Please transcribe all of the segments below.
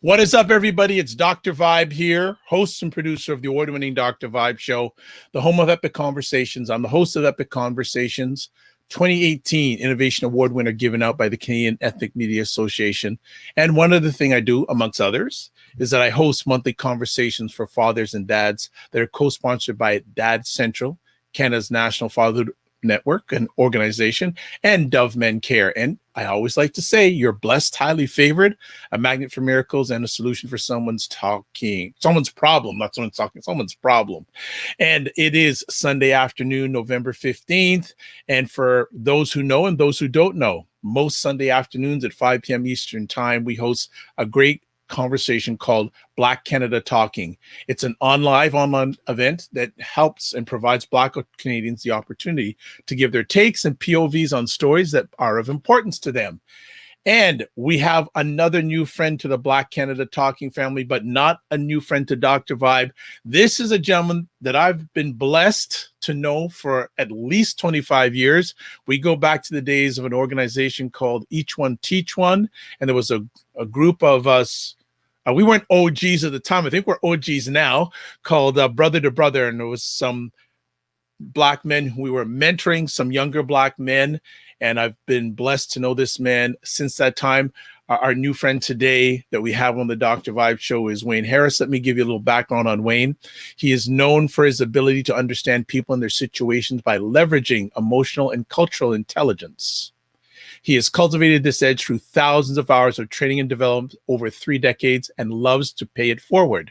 What is up, everybody? It's Dr. Vibe here, host and producer of the award-winning Dr. Vibe Show, the home of Epic Conversations. I'm the host of Epic Conversations, 2018 Innovation Award winner given out by the Canadian Ethnic Media Association. And one other thing I do, amongst others, is that I host monthly conversations for fathers and dads that are co-sponsored by Dad Central, Canada's National Fatherhood Network and organization, and Dove Men Care. And I always like to say, you're blessed, highly favored, a magnet for miracles, and a solution for someone's problem, not someone's talking, someone's problem. And it is Sunday afternoon, November 15th. And for those who know and those who don't know, most Sunday afternoons at 5 p.m. Eastern time, we host a great conversation called Black Canada Talking. It's an online event that helps and provides Black Canadians the opportunity to give their takes and POVs on stories that are of importance to them. And we have another new friend to the Black Canada Talking family, but not a new friend to Dr. Vibe. This is a gentleman that I've been blessed to know for at least 25 years. We go back to the days of an organization called Each One Teach One, and there was a group of us. We weren't OGs at the time. I think we're OGs now, called Brother to Brother. And there was some Black men who we were mentoring, some younger Black men. And I've been blessed to know this man since that time. Our new friend today that we have on the Dr. Vibe Show is Wayne Harris. Let me give you a little background on Wayne. He is known for his ability to understand people and their situations by leveraging emotional and cultural intelligence. He has cultivated this edge through thousands of hours of training and development over 3 decades and loves to pay it forward.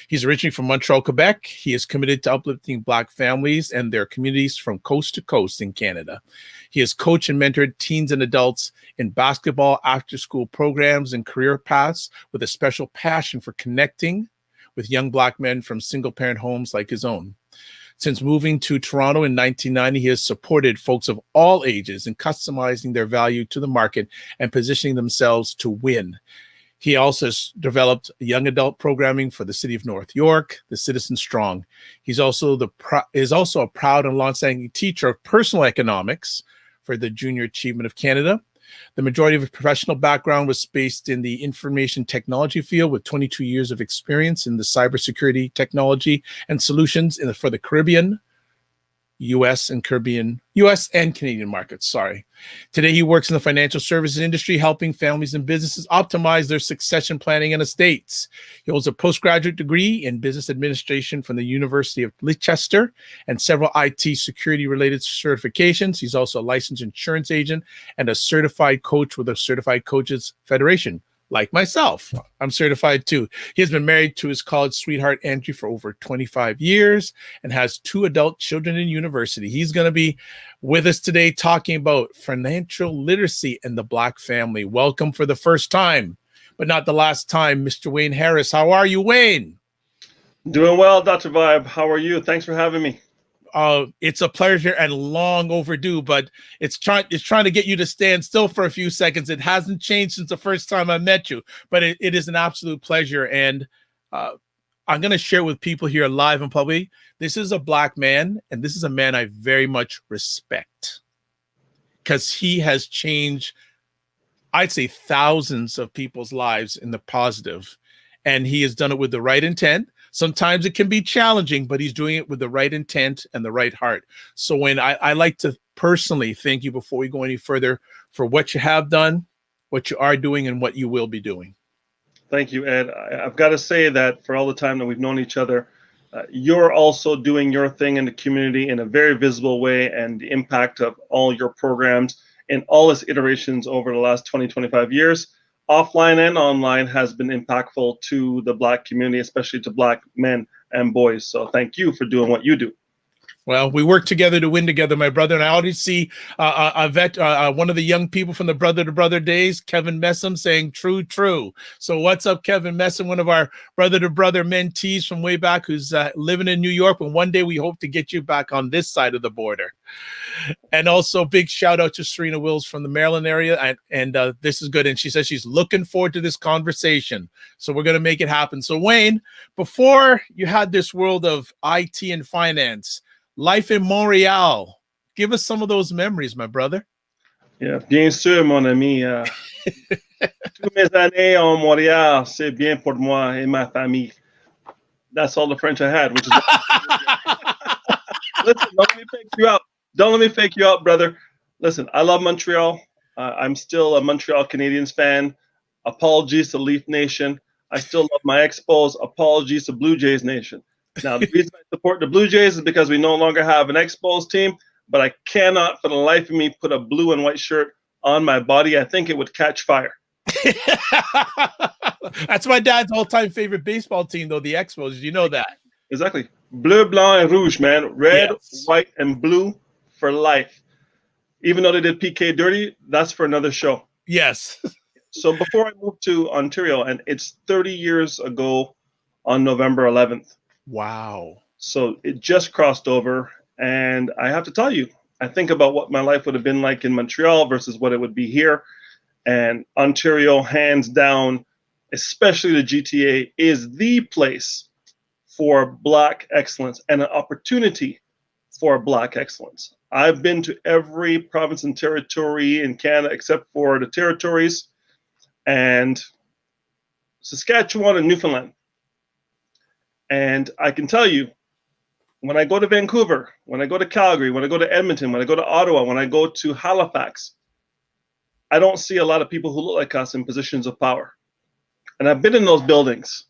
He's originally from Montreal, Quebec. He is committed to uplifting Black families and their communities from coast to coast in Canada. He has coached and mentored teens and adults in basketball, after-school programs, and career paths with a special passion for connecting with young Black men from single-parent homes like his own. Since moving to Toronto in 1990, he has supported folks of all ages in customizing their value to the market and positioning themselves to win. He also has developed young adult programming for the City of North York, the Citizen Strong. He's also a proud and longstanding teacher of personal economics for the Junior Achievement of Canada. The majority of his professional background was based in the information technology field, with 22 years of experience in the cybersecurity technology and solutions for the Caribbean, U.S. and Canadian markets. Today, he works in the financial services industry, helping families and businesses optimize their succession planning and estates. He holds a postgraduate degree in business administration from the University of Leicester and several IT security-related certifications. He's also a licensed insurance agent and a certified coach with the Certified Coaches Federation. Like myself, I'm certified too. He has been married to his college sweetheart, Andrew, for over 25 years and has 2 adult children in university. He's going to be with us today talking about financial literacy and the Black family. Welcome for the first time, but not the last time, Mr. Wayne Harris. How are you, Wayne? Doing well, Dr. Vibe. How are you? Thanks for having me. It's a pleasure and long overdue, but it's trying to get you to stand still for a few seconds. It hasn't changed since the first time I met you, but it is an absolute pleasure. And I'm going to share with people here live and public. This is a Black man, and this is a man I very much respect because he has changed, I'd say, thousands of people's lives in the positive, and he has done it with the right intent. Sometimes it can be challenging, but he's doing it with the right intent and the right heart. So when I like to personally thank you before we go any further for what you have done, what you are doing, and what you will be doing. Thank you, Ed. I've got to say that for all the time that we've known each other, you're also doing your thing in the community in a very visible way, and the impact of all your programs and all its iterations over the last 20, 25 years, offline and online, has been impactful to the Black community, especially to Black men and boys. So thank you for doing what you do. Well, we work together to win together, my brother. And I already see one of the young people from the Brother to Brother days, Kevin Messam, saying true, true. So what's up, Kevin Messam, one of our Brother to Brother mentees from way back, who's living in New York. And one day we hope to get you back on this side of the border. And also big shout out to Serena Wills from the Maryland area. And this is good. And she says she's looking forward to this conversation. So we're going to make it happen. So Wayne, before you had this world of IT and finance, life in Montreal, give us some of those memories, my brother. Yeah, bien sûr, mon ami. Tous mes années en Montréal, c'est bien pour moi et ma famille. That's all the French I had, which is. Listen, don't let me fake you out. Don't let me fake you out, brother. Listen, I love Montreal. I'm still a Montreal Canadiens fan. Apologies to Leaf Nation. I still love my Expos. Apologies to Blue Jays Nation. Now, the reason I support the Blue Jays is because we no longer have an Expos team, but I cannot for the life of me put a blue and white shirt on my body. I think it would catch fire. That's my dad's all-time favorite baseball team, though, the Expos. Did you know that? Exactly. Bleu, blanc, and rouge, man. Red, Yes. white, and blue for life. Even though they did PK dirty, that's for another show. Yes. So before I moved to Ontario, and it's 30 years ago on November 11th. Wow. So it just crossed over. And I have to tell you, I think about what my life would have been like in Montreal versus what it would be here. And Ontario, hands down, especially the GTA, is the place for Black excellence and an opportunity for Black excellence. I've been to every province and territory in Canada except for the territories and Saskatchewan and Newfoundland. And I can tell you, when I go to Vancouver, when I go to Calgary, when I go to Edmonton, when I go to Ottawa, when I go to Halifax, I don't see a lot of people who look like us in positions of power. And I've been in those buildings.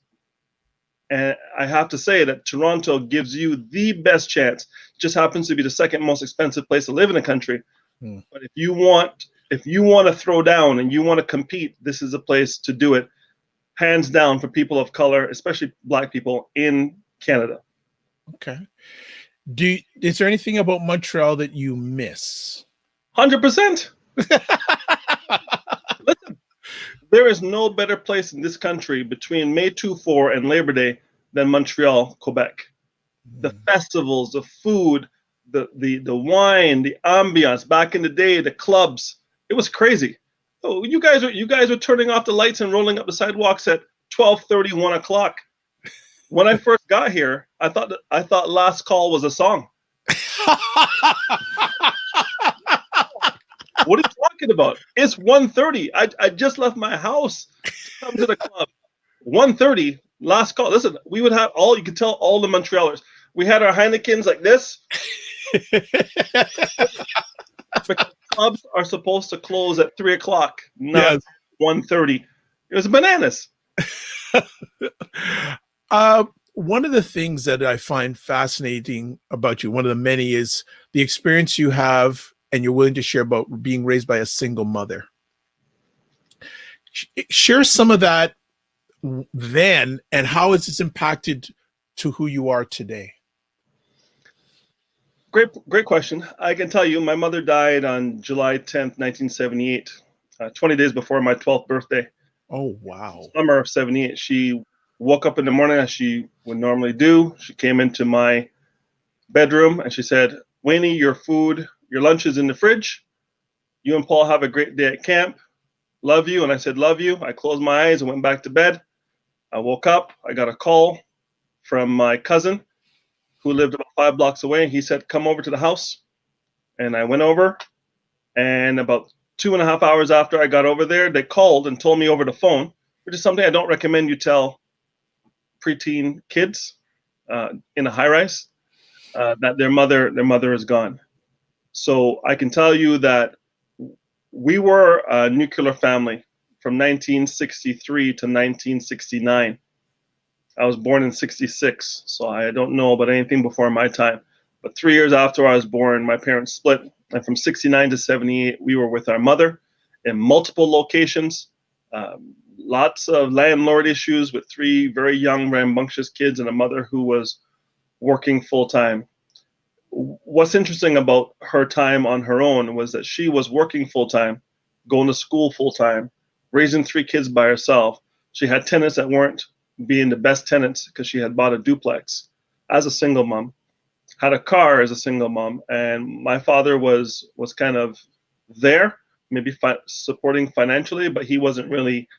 And I have to say that Toronto gives you the best chance. It just happens to be the second most expensive place to live in the country. But if you want to throw down and you want to compete, this is a place to do it. Hands down for people of color, especially Black people in Canada. Okay. Is there anything about Montreal that you miss? 100%. Listen, there is no better place in this country between May 24 and Labor Day than Montreal, Quebec. The festivals, the food, the wine, the ambiance. Back in the day, the clubs. It was crazy. Oh, you guys are turning off the lights and rolling up the sidewalks at 12:30, 1 o'clock. When I first got here, I thought Last Call was a song. What are you talking about? It's 1:30. I just left my house to come to the club. 1:30, Last Call. Listen, we would have you could tell all the Montrealers. We had our Heinekens like this. Because clubs are supposed to close at 3 o'clock, not 1:30. It was bananas. One of the things that I find fascinating about you, one of the many, is the experience you have and you're willing to share about being raised by a single mother. Share some of that then, and how has this impacted to who you are today? Great question. I can tell you, my mother died on July 10th, 1978, 20 days before my 12th birthday. Oh, wow. Summer of 78. She woke up in the morning as she would normally do. She came into my bedroom and she said, "Wayne, your lunch is in the fridge. You and Paul have a great day at camp. Love you." And I said, "Love you." I closed my eyes and went back to bed. I woke up. I got a call from my cousin who lived about 5 blocks away. He said, "Come over to the house." And I went over. And about 2.5 hours after I got over there, they called and told me over the phone, which is something I don't recommend you tell preteen kids in a high-rise, that their mother is gone. So I can tell you that we were a nuclear family from 1963 to 1969. I was born in 66, so I don't know about anything before my time. But 3 years after I was born, my parents split. And from 69 to 78, we were with our mother in multiple locations. Lots of landlord issues with 3 very young, rambunctious kids and a mother who was working full-time. What's interesting about her time on her own was that she was working full-time, going to school full-time, raising 3 kids by herself. She had tenants that weren't being the best tenants because she had bought a duplex as a single mom, had a car as a single mom, and my father was kind of there, maybe supporting financially, but he wasn't really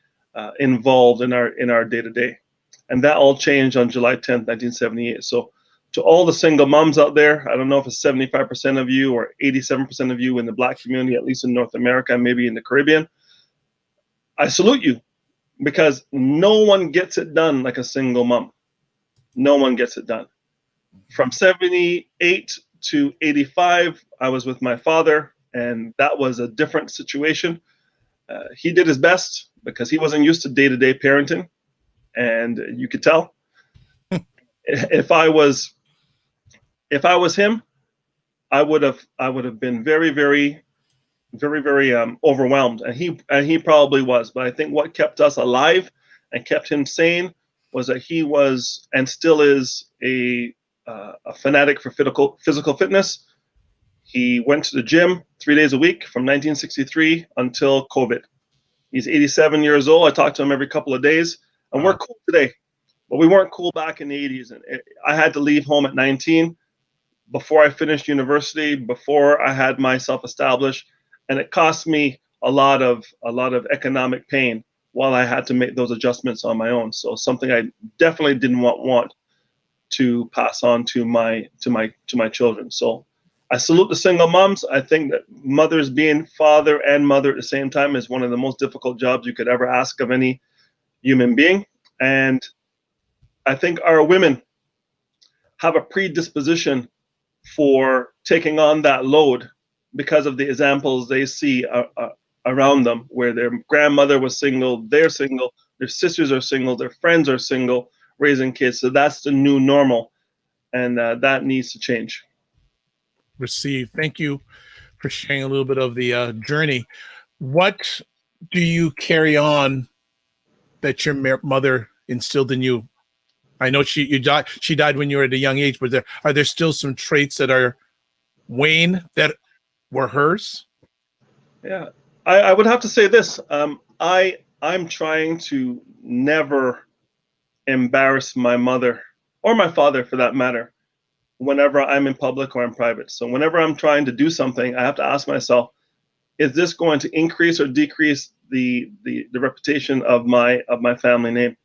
involved in our day-to-day. And that all changed on July 10th, 1978. So to all the single moms out there, I don't know if it's 75% of you or 87% of you in the Black community, at least in North America, maybe in the Caribbean, I salute you, because no one gets it done like a single mom. No one gets it done. From 78 to 85, I was with my father, and that was a different situation. He did his best because he wasn't used to day-to-day parenting, and you could tell. If I was him, I would have been very, very, very, very overwhelmed, and he probably was. But I think what kept us alive and kept him sane was that he was and still is a fanatic for physical fitness. He went to the gym 3 days a week from 1963 until COVID. He's 87 years old. I talk to him every couple of days, and we're cool today, but we weren't cool back in the 80s. And I had to leave home at 19 before I finished university, before I had myself established, and it cost me a lot of economic pain while I had to make those adjustments on my own. So something I definitely didn't want to pass on to my children. So I salute the single moms. I think that mothers being father and mother at the same time is one of the most difficult jobs you could ever ask of any human being. And I think our women have a predisposition for taking on that load because of the examples they see around them, where their grandmother was single, they're single, their sisters are single, their friends are single, raising kids. So that's the new normal, and that needs to change. Received. Thank you for sharing a little bit of the journey. What do you carry on that your mother instilled in you? I know she died when you were at a young age, but are there still some traits that are Wayne that were hers? Yeah, I would have to say this. I'm trying to never embarrass my mother, or my father for that matter, whenever I'm in public or in private. So whenever I'm trying to do something, I have to ask myself, is this going to increase or decrease the reputation of my family name?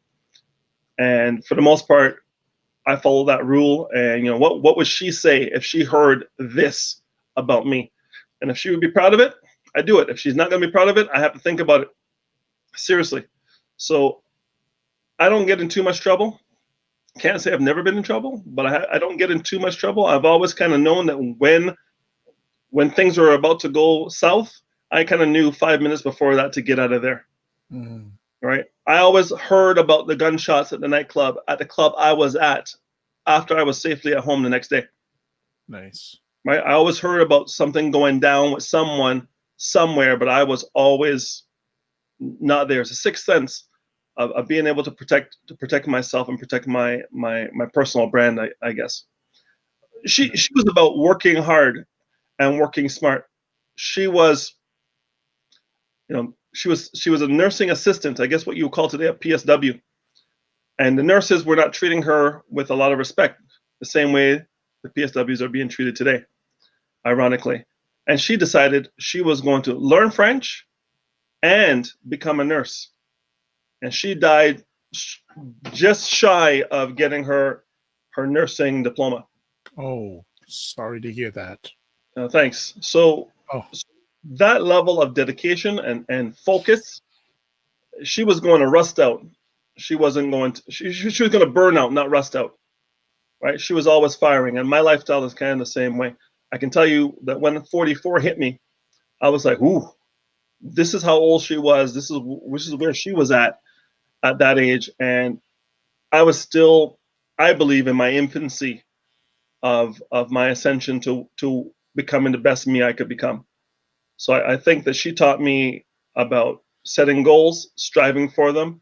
And for the most part, I follow that rule. And what would she say if she heard this about me? And if she would be proud of it, I do it. If she's not going to be proud of it, I have to think about it seriously. So I don't get in too much trouble. Can't say I've never been in trouble, but I don't get in too much trouble. I've always kind of known that when things were about to go south, I kind of knew 5 minutes before that to get out of there. Mm. Right? I always heard about the gunshots at the nightclub, at the club I was at, after I was safely at home the next day. Nice. Right? I always heard about something going down with someone somewhere, but I was always not there. It's a sixth sense of being able to protect myself and protect my personal brand, I guess. She was about working hard and working smart. She was, she was a nursing assistant, I guess what you would call today a PSW. And the nurses were not treating her with a lot of respect, the same way the PSWs are being treated today, ironically. And she decided she was going to learn French and become a nurse. And she died just shy of getting her nursing diploma. Oh, sorry to hear that. Thanks. So that level of dedication and focus, she was going to rust out. She wasn't going to, she was going to burn out, not rust out. Right? She was always firing. And my lifestyle is kind of the same way. I can tell you that when 44 hit me, I was like, ooh, this is how old she was. This is where she was at that age. And I was still, I believe, in my infancy of my ascension to becoming the best me I could become. So I think that she taught me about setting goals, striving for them.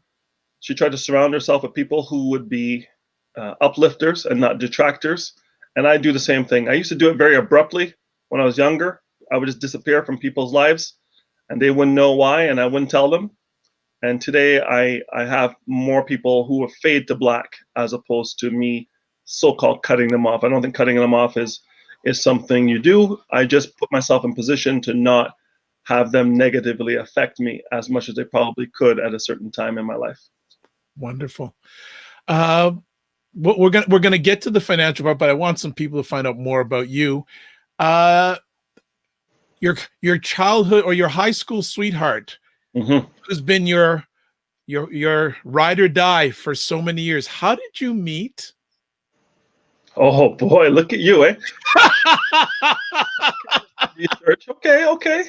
She tried to surround herself with people who would be uplifters and not detractors. And I do the same thing. I used to do it very abruptly when I was younger. I would just disappear from people's lives and they wouldn't know why and I wouldn't tell them. And today I have more people who are fade to black as opposed to me so-called cutting them off. I don't think cutting them off is something you do. I just put myself in position to not have them negatively affect me as much as they probably could at a certain time in my life. Wonderful. We're gonna get to the financial part, but I want some people to find out more about you. Your childhood or your high school sweetheart. Mm-hmm. who's been your ride or die for so many years. How did you meet? Oh boy, look at you, eh? Research. Okay, okay.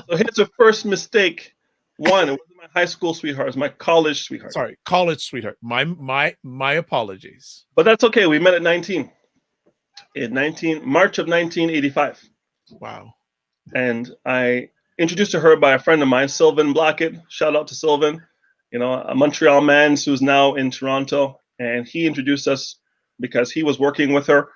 So here's the first mistake. One, it wasn't my high school sweetheart, it was my college sweetheart. Sorry, college sweetheart. My apologies. But that's okay. We met at 19. In March of 1985. Wow. And I introduced to her by a friend of mine, Sylvan Blackett. Shout out to Sylvan, a Montreal man who's now in Toronto. And he introduced us because he was working with her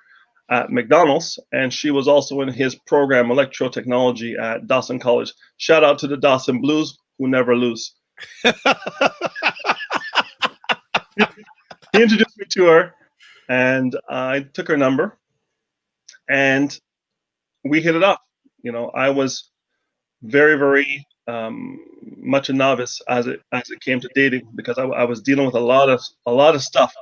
at McDonald's, and she was also in his program, Electrotechnology, at Dawson College. Shout out to the Dawson Blues, who never lose. He introduced me to her, and I took her number, and we hit it off. I was very, very much a novice as it came to dating, because I was dealing with a lot of stuff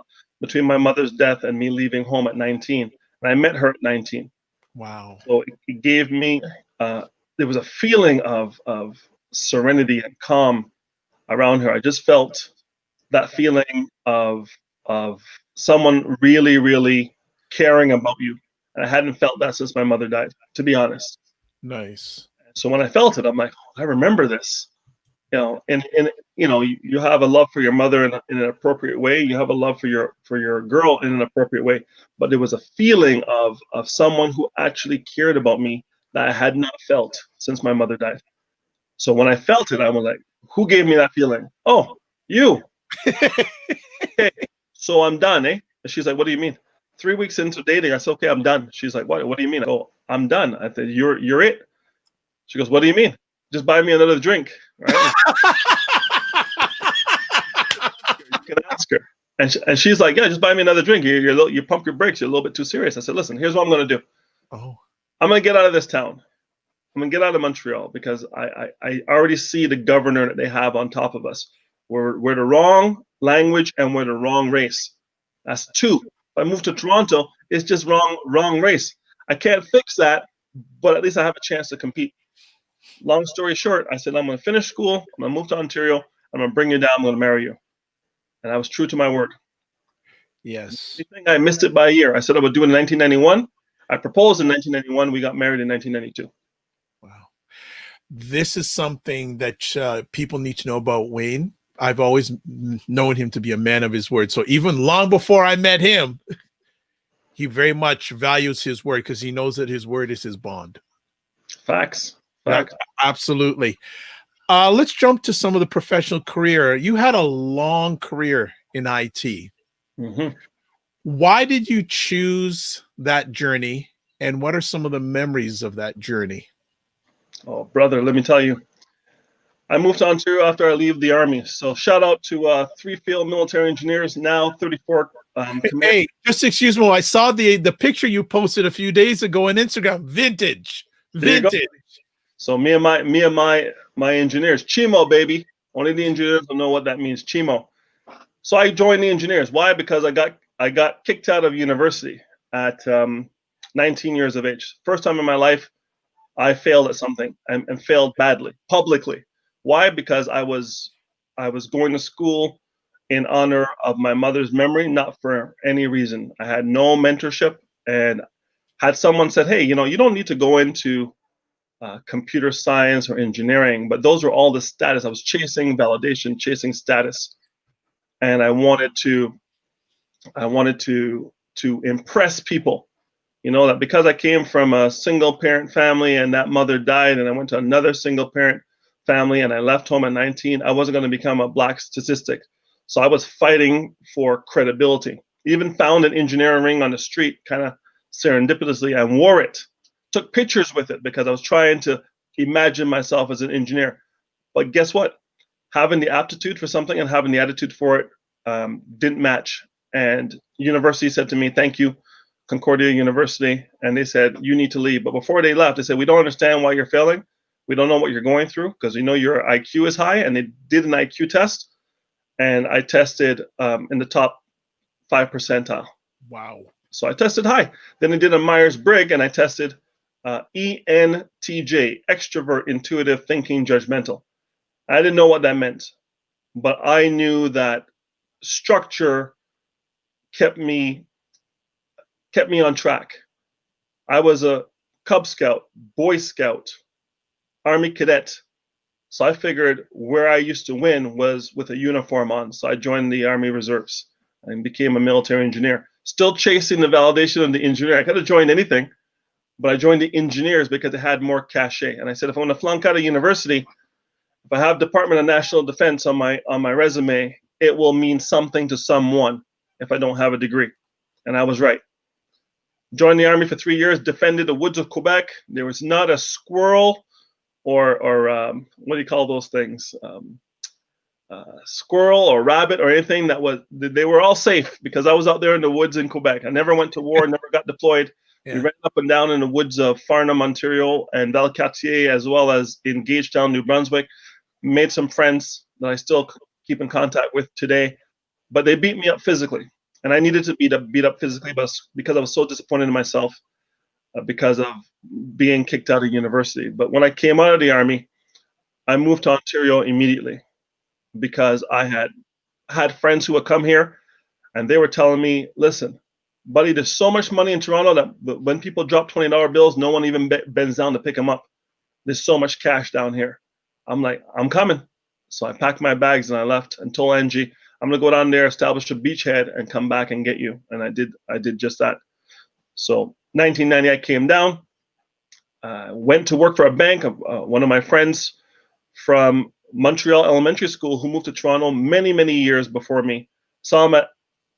between my mother's death and me leaving home at 19. And I met her at 19. Wow. So it gave me there was a feeling of serenity and calm around her. I just felt that feeling of someone really, really caring about you. And I hadn't felt that since my mother died, to be honest. Nice. So when I felt it, I'm like, I remember this. And you have a love for your mother in an appropriate way. You have a love for your girl in an appropriate way. But there was a feeling of someone who actually cared about me that I had not felt since my mother died. So when I felt it, I was like, who gave me that feeling? Oh, you. Okay, so I'm done, eh? And she's like, what do you mean? 3 weeks into dating, I said, okay, I'm done. She's like, what do you mean? I go, I'm done. I said, you're it. She goes, what do you mean? Just buy me another drink, right? You can ask her. And she's like, yeah, just buy me another drink. You pump your brakes. You're a little bit too serious. I said, listen, here's what I'm going to do. Oh. I'm going to get out of this town. I'm going to get out of Montreal, because I already see the governor that they have on top of us. We're the wrong language and we're the wrong race. That's two. If I move to Toronto, it's just wrong race. I can't fix that, but at least I have a chance to compete. Long story short, I said, I'm going to finish school. I'm going to move to Ontario. I'm going to bring you down. I'm going to marry you. And I was true to my word. Yes. I think I missed it by a year. I said I would do it in 1991. I proposed in 1991. We got married in 1992. Wow. This is something that people need to know about Wayne. I've always known him to be a man of his word. So even long before I met him, he very much values his word, because he knows that his word is his bond. Facts. Absolutely. Let's jump to some of the professional career. You had a long career in IT. Mm-hmm. Why did you choose that journey, and what are some of the memories of that journey? Oh, brother, let me tell you. I moved to Ontario after I leave the Army. So shout out to 3 field military engineers, now 34. Hey, just excuse me. I saw the picture you posted a few days ago on Instagram. Vintage. So me and my engineers, Chimo, baby. Only the engineers will know what that means, Chimo. So I joined the engineers. Why? Because I got kicked out of university at 19 years of age. First time in my life, I failed at something and failed badly, publicly. Why? Because I was going to school in honor of my mother's memory, not for any reason. I had no mentorship, and had someone said, hey, you don't need to go into computer science or engineering, but those were all the status. I was chasing validation, chasing status, and I wanted to impress people. That because I came from a single parent family and that mother died, and I went to another single parent family and I left home at 19, I wasn't going to become a black statistic. So I was fighting for credibility. Even found an engineering ring on the street, kind of serendipitously, and wore it. Took pictures with it because I was trying to imagine myself as an engineer. But guess what? Having the aptitude for something and having the attitude for it didn't match. And university said to me, thank you, Concordia University, and they said, you need to leave. But before they left, they said, we don't understand why you're failing. We don't know what you're going through, because we know your IQ is high. And they did an IQ test, and I tested in the top 5 percentile. Wow. So I tested high. Then they did a Myers-Briggs, and I tested ENTJ, extrovert, intuitive, thinking, judgmental. I didn't know what that meant, but I knew that structure kept me on track. I was a Cub Scout, Boy Scout, Army Cadet. So I figured where I used to win was with a uniform on. So I joined the Army Reserves and became a military engineer. Still chasing the validation of the engineer. I could have joined anything, but I joined the engineers because it had more cachet. And I said, if I want to flunk out of university, if I have Department of National Defense on my resume, it will mean something to someone if I don't have a degree. And I was right. Joined the Army for 3 years, defended the woods of Quebec. There was not a squirrel or what do you call those things? Squirrel or rabbit or anything they were all safe because I was out there in the woods in Quebec. I never went to war, never got deployed. Yeah. We ran up and down in the woods of Farnham, Ontario, and Valcartier, as well as in Gagetown, New Brunswick. Made some friends that I still keep in contact with today, but they beat me up physically. And I needed to beat up physically, but because I was so disappointed in myself because of being kicked out of university. But when I came out of the Army, I moved to Ontario immediately because I had friends who would come here and they were telling me, listen, buddy, there's so much money in Toronto that when people drop $20 bills, no one even bends down to pick them up. There's so much cash down here. I'm like, I'm coming. So I packed my bags and I left and told Angie, I'm going to go down there, establish a beachhead and come back and get you. And I did just that. So 1990, I came down, went to work for a bank. One of my friends from Montreal Elementary School who moved to Toronto many, many years before me. Saw him at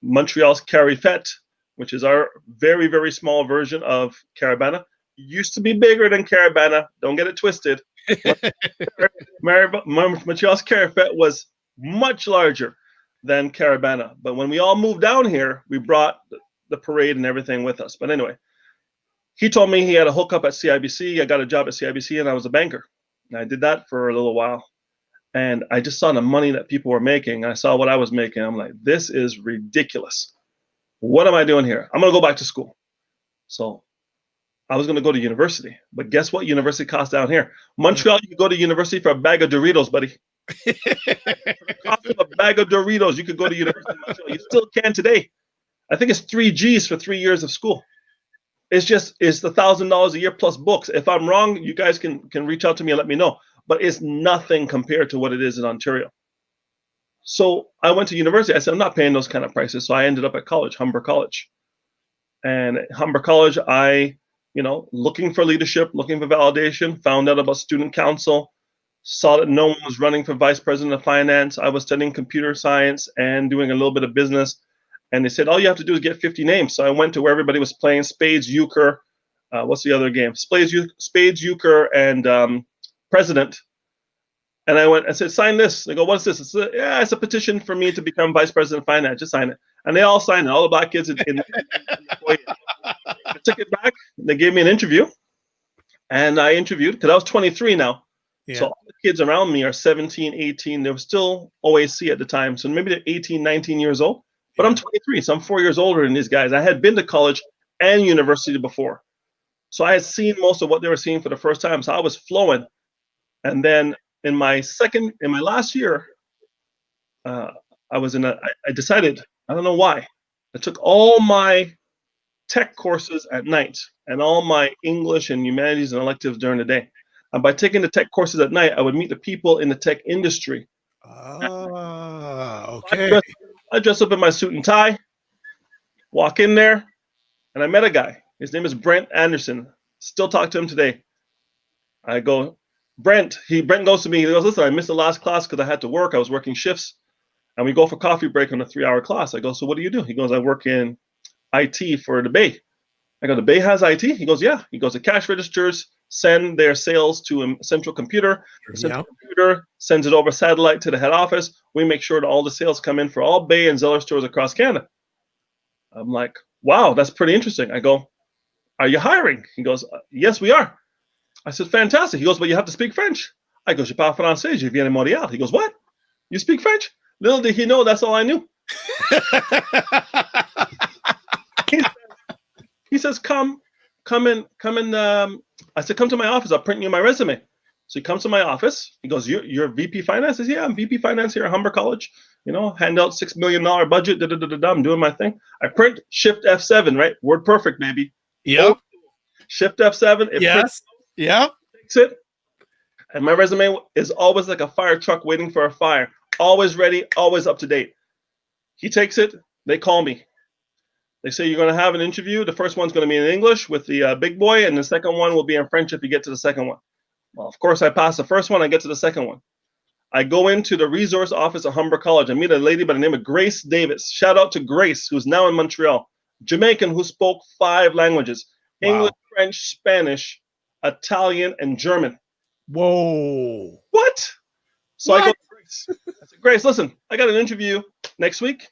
Montreal's Carrie Fete, which is our very, very small version of Caribana. Used to be bigger than Caribana. Don't get it twisted. Montreal's Carrie Fete was much larger than Caribana. But when we all moved down here, we brought the parade and everything with us. But anyway, he told me he had a hookup at CIBC. I got a job at CIBC and I was a banker. And I did that for a little while. And I just saw the money that people were making. I saw what I was making. I'm like, this is ridiculous. What am I doing here? I'm going to go back to school. So I was going to go to university. But guess what university costs down here? Montreal, you could go to university for a bag of Doritos, buddy. Cost of a bag of Doritos, you could go to university in Montreal. You still can today. I think it's 3 Gs for 3 years of school. It's $1,000 a year plus books. If I'm wrong, you guys can reach out to me and let me know. But it's nothing compared to what it is in Ontario. So I went to university. I said, I'm not paying those kind of prices. So I ended up at college, Humber College. And at Humber College, looking for leadership, looking for validation, found out about student council, saw that no one was running for vice president of finance. I was studying computer science and doing a little bit of business. And they said, all you have to do is get 50 names. So I went to where everybody was playing spades, euchre. What's the other game? Spades, euchre, and president. And I went and said, sign this. They go, what's this? It's a petition for me to become vice president of finance. Just sign it. And they all signed it. All the black kids in the foyer. I took it back. They gave me an interview. And I interviewed because I was 23 now. Yeah. So all the kids around me are 17, 18. They were still OAC at the time. So maybe they're 18, 19 years old. But I'm 23, so I'm 4 years older than these guys. I had been to college and university before. So I had seen most of what they were seeing for the first time. So I was flowing. And then in my last year, I decided, I don't know why, I took all my tech courses at night and all my English and humanities and electives during the day. And by taking the tech courses at night, I would meet the people in the tech industry. Okay. I dress up in my suit and tie, walk in there, and I met a guy. His name is Brent Anderson. Still talk to him today. I go, Brent goes to me. He goes, listen, I missed the last class because I had to work. I was working shifts. And we go for coffee break on a 3-hour class. I go, so what do you do? He goes, I work in IT for the Bay. I go, the Bay has IT? He goes, yeah. He goes, the cash registers send their sales to a central computer. The central computer sends it over satellite to the head office. We make sure that all the sales come in for all Bay and Zeller stores across Canada. I'm like, wow, that's pretty interesting. I go, are you hiring? He goes, yes, we are. I said, fantastic. He goes, but you have to speak French. I go, je parle français, je viens de Montréal. He goes, what? You speak French? Little did he know that's all I knew. He says, come come in. I said, come to my office. I'll print you my resume. So he comes to my office. He goes, you're VP Finance? I said, yeah, I'm VP Finance here at Humber College. Hand out $6 million budget. I'm doing my thing. I print Shift F7, right? Word perfect, baby. Yep. Shift F7. It Yes. Yep. Takes it. And my resume is always like a fire truck waiting for a fire. Always ready, always up to date. He takes it. They call me. They say, you're going to have an interview. The first one's going to be in English with the big boy, and the second one will be in French if you get to the second one. Well, of course, I pass the first one. I get to the second one. I go into the resource office at Humber College. I meet a lady by the name of Grace Davis. Shout out to Grace, who's now in Montreal. Jamaican who spoke 5 languages. Wow. English, French, Spanish, Italian, and German. Whoa. What? So I go to Grace. I said, Grace, listen, I got an interview next week.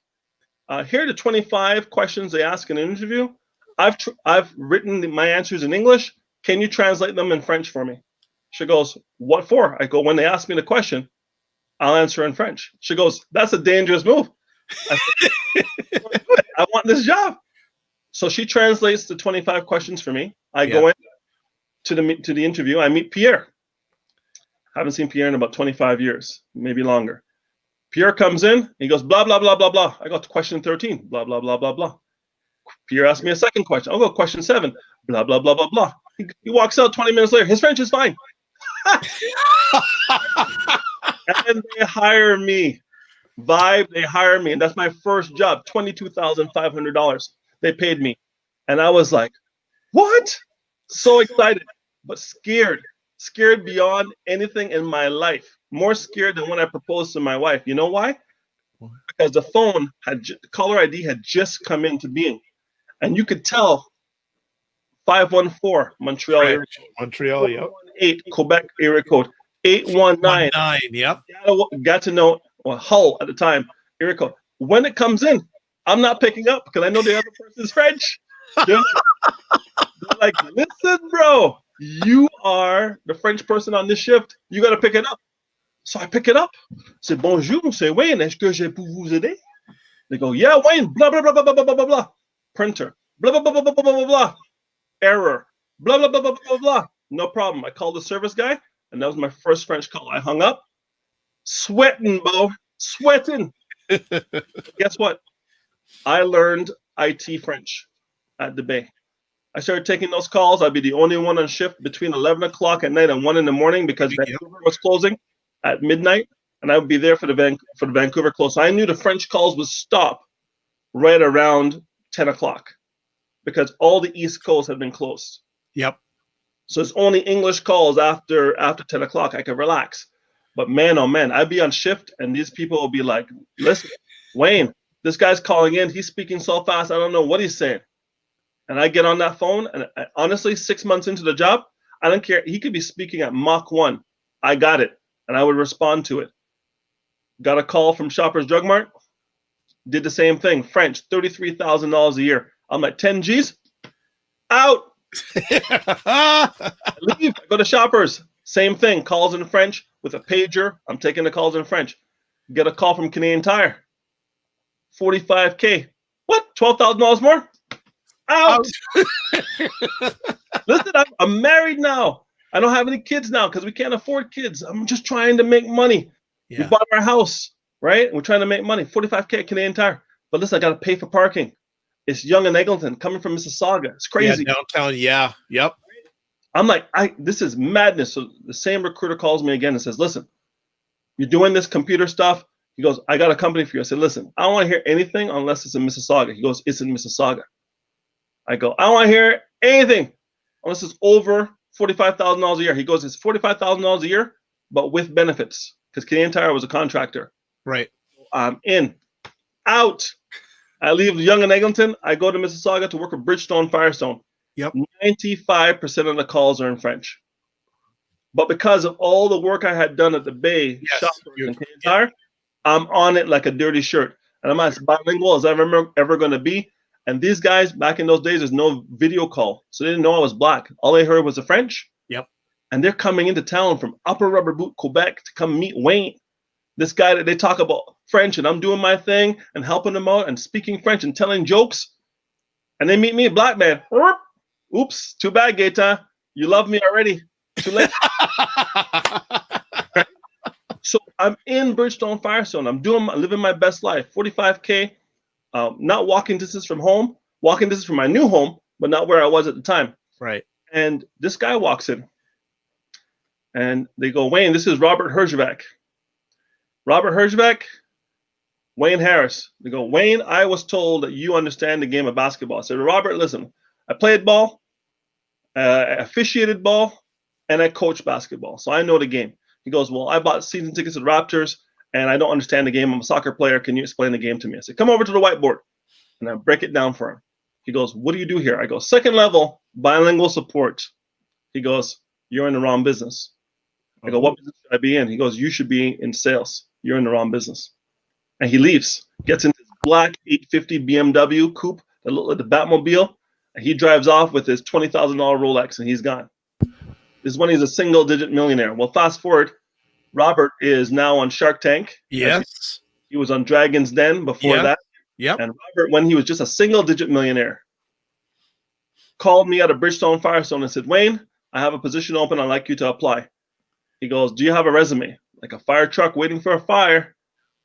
Here are the 25 questions they ask in an interview. I've written my answers in English. Can you translate them in French for me? She goes, what for? I go, when they ask me the question, I'll answer in French. She goes, that's a dangerous move. I said, I want this job. So she translates the 25 questions for me. I go in to the interview. I meet Pierre. Haven't seen Pierre in about 25 years, maybe longer. Pierre comes in. He goes, blah, blah, blah, blah, blah. I got to question 13. Blah, blah, blah, blah, blah. Pierre asked me a second question. I'll go question 7. Blah, blah, blah, blah, blah. He walks out 20 minutes later. His French is fine. And they hire me. Vibe, they hire me. And that's my first job, $22,500. They paid me. And I was like, what? So excited, but scared. Scared beyond anything in my life. More scared than when I proposed to my wife. You know why? Because the phone caller ID had just come into being. And you could tell 514 Montreal area code. Montreal, yep. 8 Quebec area code. 819. Yep. Got to know Hull at the time. Area code. When it comes in, I'm not picking up because I know the other person's French. They're like, listen, bro, you are the French person on this shift. You got to pick it up. So I pick it up. C'est bonjour, c'est Wayne. Est-ce que j'ai pour vous aider? They go, yeah, Wayne. Blah, blah, blah, blah, blah, blah, blah, blah. Printer. Blah, blah, blah, blah, blah, blah, blah, blah. Error. Blah, blah, blah, blah, blah, blah. No problem. I called the service guy, and that was my first French call. I hung up. Sweating, bro. Sweating. Guess what? I learned IT French at the Bay. I started taking those calls. I'd be the only one on shift between 11 o'clock at night and 1 in the morning because Vancouver was closing at midnight, and I would be there for the Vancouver close. I knew the French calls would stop right around 10 o'clock because all the East Coast had been closed. Yep. So it's only English calls after 10 o'clock. I could relax. But man, oh man, I'd be on shift, and these people will be like, listen, Wayne, this guy's calling in. He's speaking so fast, I don't know what he's saying. And I get on that phone, and honestly, 6 months into the job, I don't care. He could be speaking at Mach 1. I got it, and I would respond to it. Got a call from Shoppers Drug Mart. Did the same thing. French, $33,000 a year. I'm like, 10 G's? Out. I leave. I go to Shoppers. Same thing. Calls in French with a pager. I'm taking the calls in French. Get a call from Canadian Tire. $45K. What? $12,000 more? Out. Listen, I'm married now. I don't have any kids now because we can't afford kids. I'm just trying to make money. Yeah. We bought our house, right? We're trying to make money. $45K Canadian Tire. But listen, I got to pay for parking. It's Yonge and Eglinton coming from Mississauga. It's crazy. Yeah, downtown. Yeah. Yep. I'm like, this is madness. So the same recruiter calls me again and says, listen, you're doing this computer stuff. He goes, I got a company for you. I said, listen, I don't want to hear anything unless it's in Mississauga. He goes, it's in Mississauga. I go, I don't want to hear anything unless it's over $45,000 a year. He goes, it's $45,000 a year, but with benefits because Canadian Tire was a contractor. Right. So I'm in. Out. I leave Yonge and Eglinton. I go to Mississauga to work with Bridgestone Firestone. Yep. 95% of the calls are in French. But because of all the work I had done at the Bay, Shoppers, and Canadian Tire, I'm on it like a dirty shirt. And I'm as bilingual as I'm ever going to be. And these guys, back in those days, there's no video call. So they didn't know I was black. All they heard was the French. Yep. And they're coming into town from Upper Rubber Boot, Quebec to come meet Wayne. This guy that they talk about French, and I'm doing my thing and helping them out and speaking French and telling jokes. And they meet me, a black man. Oops, too bad, Gaetan. You love me already. Too late. So I'm in Bridgestone Firestone. I'm living my best life. 45K, not walking distance from home, walking distance from my new home, but not where I was at the time. Right. And this guy walks in, and they go, Wayne, this is Robert Herjavec. Robert Herjavec, Wayne Harris. They go, Wayne, I was told that you understand the game of basketball. I said, Robert, listen, I played ball, I officiated ball, and I coached basketball, so I know the game. He goes, well, I bought season tickets to the Raptors, and I don't understand the game. I'm a soccer player. Can you explain the game to me? I said, come over to the whiteboard, and I break it down for him. He goes, what do you do here? I go, second level, bilingual support. He goes, you're in the wrong business. I go, what business should I be in? He goes, you should be in sales. You're in the wrong business. And he leaves, gets in his black 850 BMW coupe that looked like the Batmobile, and he drives off with his $20,000 Rolex, and he's gone. This is when he's a single-digit millionaire. Well, fast forward, Robert is now on Shark Tank. Yes. He was on Dragon's Den before that. Yep. And Robert, when he was just a single-digit millionaire, called me out of Bridgestone Firestone and said, Wayne, I have a position open. I'd like you to apply. He goes, do you have a resume? Like a fire truck waiting for a fire.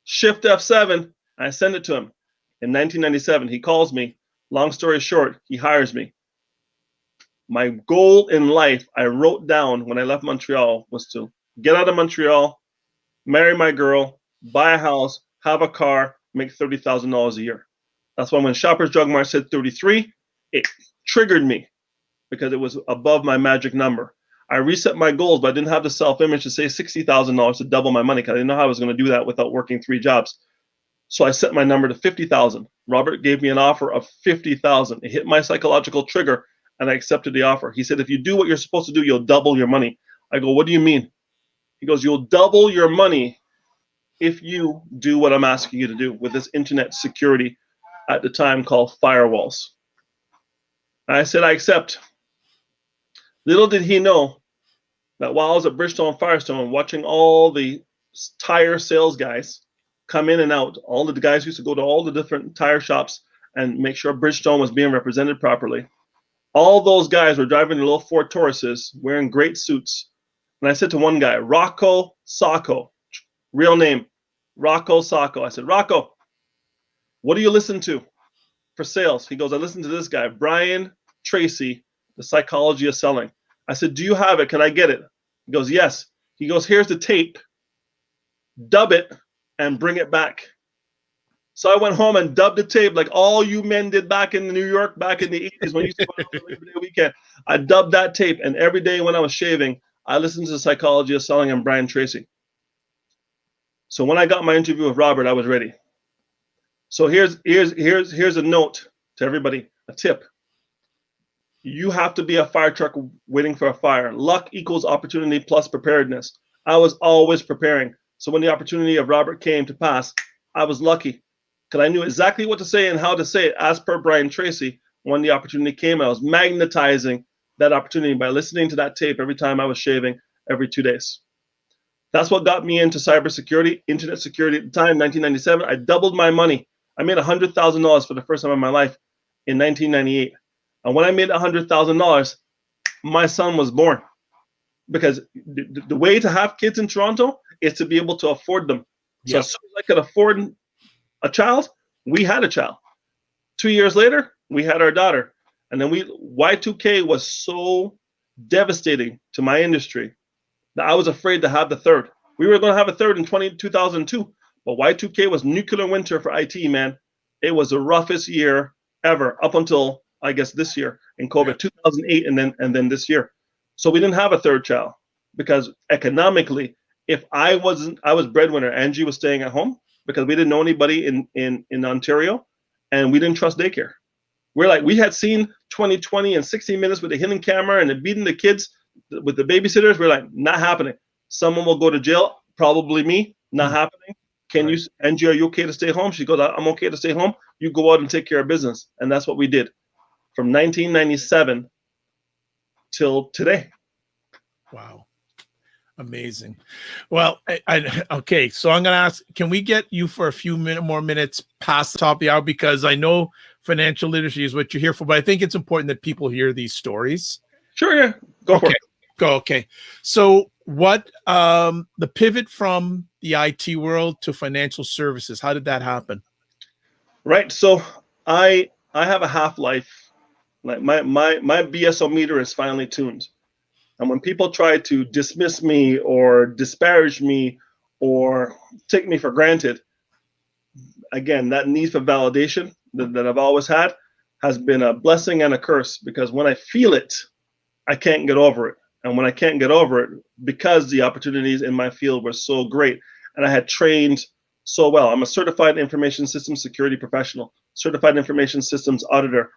Shift F7. I send it to him. In 1997, he calls me. Long story short, he hires me. My goal in life, I wrote down when I left Montreal, was to get out of Montreal, marry my girl, buy a house, have a car, make $30,000 a year. That's why when Shoppers Drug Mart said 33, it triggered me because it was above my magic number. I reset my goals, but I didn't have the self-image to say $60,000 to double my money because I didn't know how I was going to do that without working 3 jobs. So I set my number to 50,000. Robert gave me an offer of 50,000. It hit my psychological trigger, and I accepted the offer. He said, if you do what you're supposed to do, you'll double your money. I go, what do you mean? He goes, you'll double your money if you do what I'm asking you to do with this internet security at the time called firewalls. And I said, I accept. Little did he know that while I was at Bridgestone Firestone watching all the tire sales guys come in and out, all the guys used to go to all the different tire shops and make sure Bridgestone was being represented properly. All those guys were driving the little Ford Tauruses, wearing great suits. And I said to one guy, Rocco Sacco, real name, Rocco Sacco. I said, Rocco, what do you listen to for sales? He goes, I listen to this guy, Brian Tracy, The Psychology of Selling. I said, do you have it? Can I get it? He goes, yes. He goes, here's the tape. Dub it and bring it back. So I went home and dubbed the tape like all you men did back in New York, back in the 80s when you used to go out on Labor Day weekend. I dubbed that tape, and every day when I was shaving, I listened to The Psychology of Selling and Brian Tracy. So when I got my interview with Robert, I was ready. So here's a note to everybody, a tip. You have to be a fire truck waiting for a fire. Luck equals opportunity plus preparedness. I was always preparing. So when the opportunity of Robert came to pass, I was lucky because I knew exactly what to say and how to say it as per Brian Tracy. When the opportunity came, I was magnetizing that opportunity by listening to that tape every time I was shaving every 2 days. That's what got me into cybersecurity, internet security at the time, 1997. I doubled my money. I made $100,000 for the first time in my life in 1998. And when I made $100,000, my son was born. Because the way to have kids in Toronto is to be able to afford them. So Yep. as soon as I could afford a child, we had a child. 2 years later, we had our daughter. And then Y2K was so devastating to my industry that I was afraid to have the third. We were going to have a third in 2002, but Y2K was nuclear winter for IT, man. It was the roughest year ever up until, I guess, this year in COVID, 2008, and then this year. So we didn't have a third child because economically, if I was breadwinner, Angie was staying at home because we didn't know anybody in Ontario, and we didn't trust daycare. We had seen 2020 and 60 Minutes with the hidden camera and beating the kids with the babysitters. We're like, not happening. Someone will go to jail, probably me. Not happening. Can you, Angie, are you okay to stay home? She goes, I'm okay to stay home. You go out and take care of business. And that's what we did from 1997 till today. Wow. Amazing. Well, okay. So I'm going to ask, can we get you for a few more minutes past the top of the hour? Because I know financial literacy is what you're here for, but I think it's important that people hear these stories. Sure, yeah. Go for it. Go. Okay. So what the pivot from the IT world to financial services, how did that happen? Right. So I have a half-life. Like my BSO meter is finely tuned. And when people try to dismiss me or disparage me or take me for granted, again, that need for validation that I've always had has been a blessing and a curse, because when I feel it, I can't get over it. And when I can't get over it, because the opportunities in my field were so great and I had trained so well. I'm a certified information systems security professional, certified information systems auditor,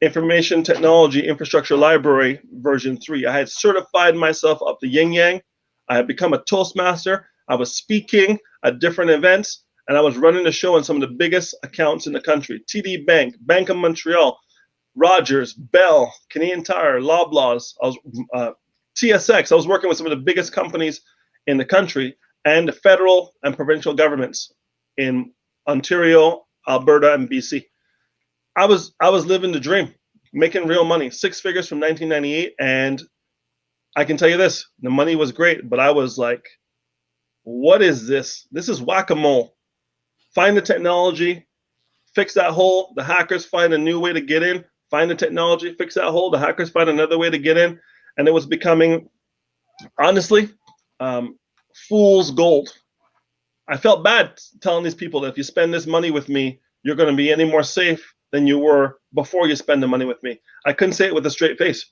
information technology infrastructure library version 3. I had certified myself up the yin yang. I had become a Toastmaster. I was speaking at different events, and I was running the show in some of the biggest accounts in the country: TD Bank, Bank of Montreal, Rogers, Bell, Canadian Tire, Loblaws. I was TSX. I was working with some of the biggest companies in the country and the federal and provincial governments in Ontario, Alberta, and BC. I was living the dream, making real money, 6 figures from 1998, and I can tell you this: the money was great, but I was like, "What is this? This is whack-a-mole. Find the technology, fix that hole. The hackers find a new way to get in. Find the technology, fix that hole. The hackers find another way to get in." And it was becoming, honestly, fool's gold. I felt bad telling these people that if you spend this money with me, you're going to be any more safe than you were before you spend the money with me. I couldn't say it with a straight face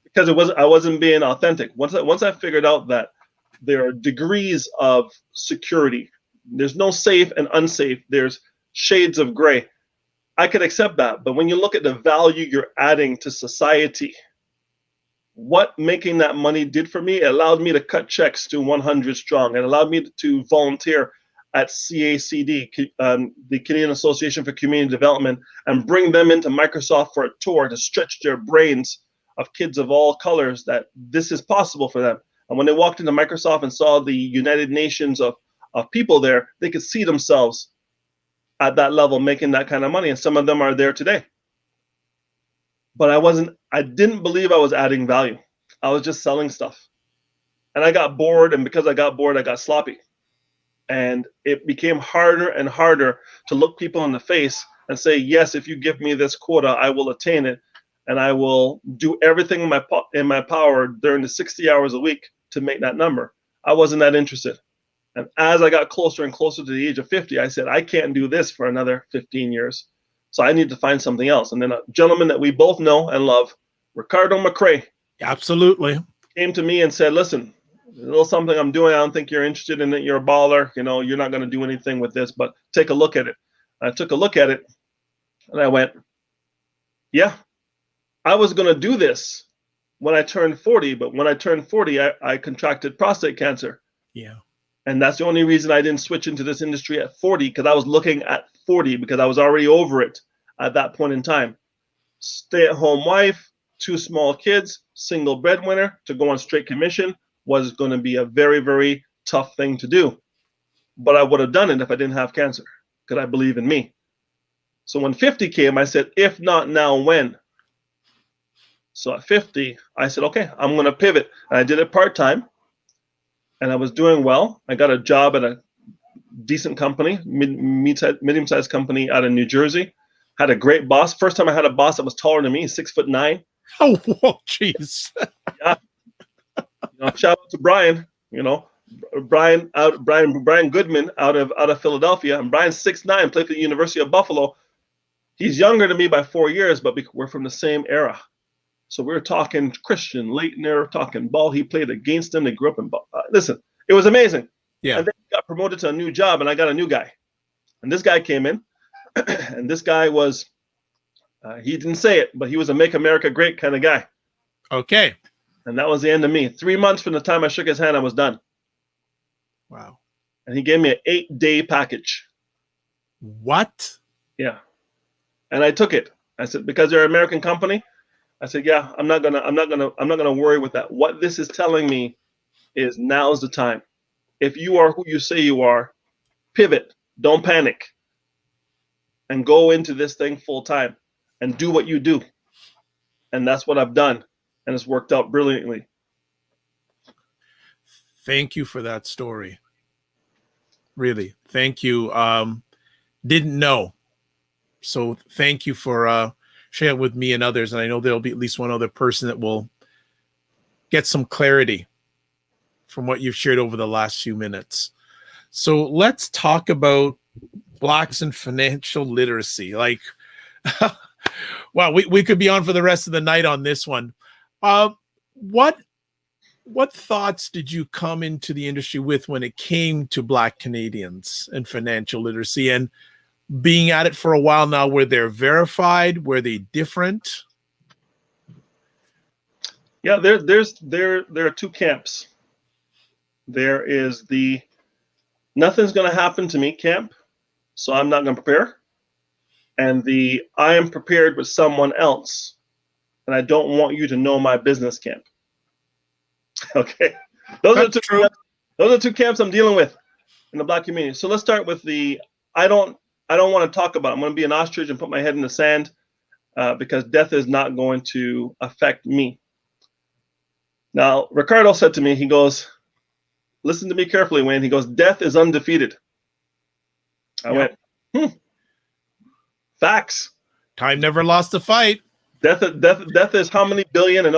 because I wasn't being authentic. Once I figured out that there are degrees of security, there's no safe and unsafe. There's shades of gray. I could accept that, but when you look at the value you're adding to society, what making that money did for me, it allowed me to cut checks to 100 strong. It allowed me to volunteer at CACD, the Canadian Association for Community Development, and bring them into Microsoft for a tour to stretch their brains of kids of all colors that this is possible for them. And when they walked into Microsoft and saw the United Nations of people there, they could see themselves at that level making that kind of money. And some of them are there today. But I didn't believe I was adding value. I was just selling stuff. And I got bored, and because I got bored, I got sloppy. And it became harder and harder to look people in the face and say, yes, if you give me this quota, I will attain it. And I will do everything in my power during the 60 hours a week to make that number. I wasn't that interested. And as I got closer and closer to the age of 50, I said, I can't do this for another 15 years. So I need to find something else. And then a gentleman that we both know and love, Ricardo McRae, absolutely, came to me and said, listen, a little something I'm doing. I don't think you're interested in it. You're a baller. You know, you're not going to do anything with this, but take a look at it. I took a look at it and I went, yeah, I was going to do this when I turned 40. But when I turned 40, I contracted prostate cancer. Yeah. And that's the only reason I didn't switch into this industry at 40, because I was looking at 40 because I was already over it at that point in time. Stay-at-home wife, 2 small kids, single breadwinner, to go on straight commission was going to be a very, very tough thing to do. But I would have done it if I didn't have cancer, because I believe in me. So when 50 came, I said, if not now, when? So at 50, I said, okay, I'm going to pivot. And I did it part-time. And I was doing well. I got a job at a decent company, medium-sized company out of New Jersey. Had a great boss. First time I had a boss that was taller than me, 6'9". Oh, whoa, jeez. Yeah. Shout out to Brian. Brian Goodman out of Philadelphia. And Brian's 6'9", played for the University of Buffalo. He's younger than me by 4 years, but we're from the same era. So we were talking Christian Leitner, talking ball. He played against them. They grew up in ball. Listen, it was amazing. Yeah. And then he got promoted to a new job, and I got a new guy. And this guy came in, and this guy was, he didn't say it, but he was a Make America Great kind of guy. Okay. And that was the end of me. 3 months from the time I shook his hand, I was done. Wow. And he gave me an 8-day package. What? Yeah. And I took it. I said, because they're an American company, I said, yeah, I'm not gonna worry with that. What this is telling me is now's the time. If you are who you say you are, pivot. Don't panic. and go into this thing full time and do what you do. And that's what I've done. And it's worked out brilliantly. Thank you for that story. Really. Thank you. Didn't know. So thank you for sharing it with me and others. And I know there'll be at least one other person that will get some clarity from what you've shared over the last few minutes. So let's talk about Blacks and financial literacy. Like, wow, we could be on for the rest of the night on this one. What thoughts did you come into the industry with when it came to Black Canadians and financial literacy, and being at it for a while now? Were they verified? Were they different? Yeah, there are two camps. There is the nothing's going to happen to me camp, so I'm not going to prepare. And the I am prepared with someone else, and I don't want you to know my business camp. Okay, those are the two camps I'm dealing with in the Black community. So let's start with the I don't want to talk about it. I'm going to be an ostrich and put my head in the sand because death is not going to affect me. Now, Ricardo said to me, he goes, listen to me carefully, Wayne. He goes, death is undefeated. I went, facts. Time never lost a fight. Death is how many billion and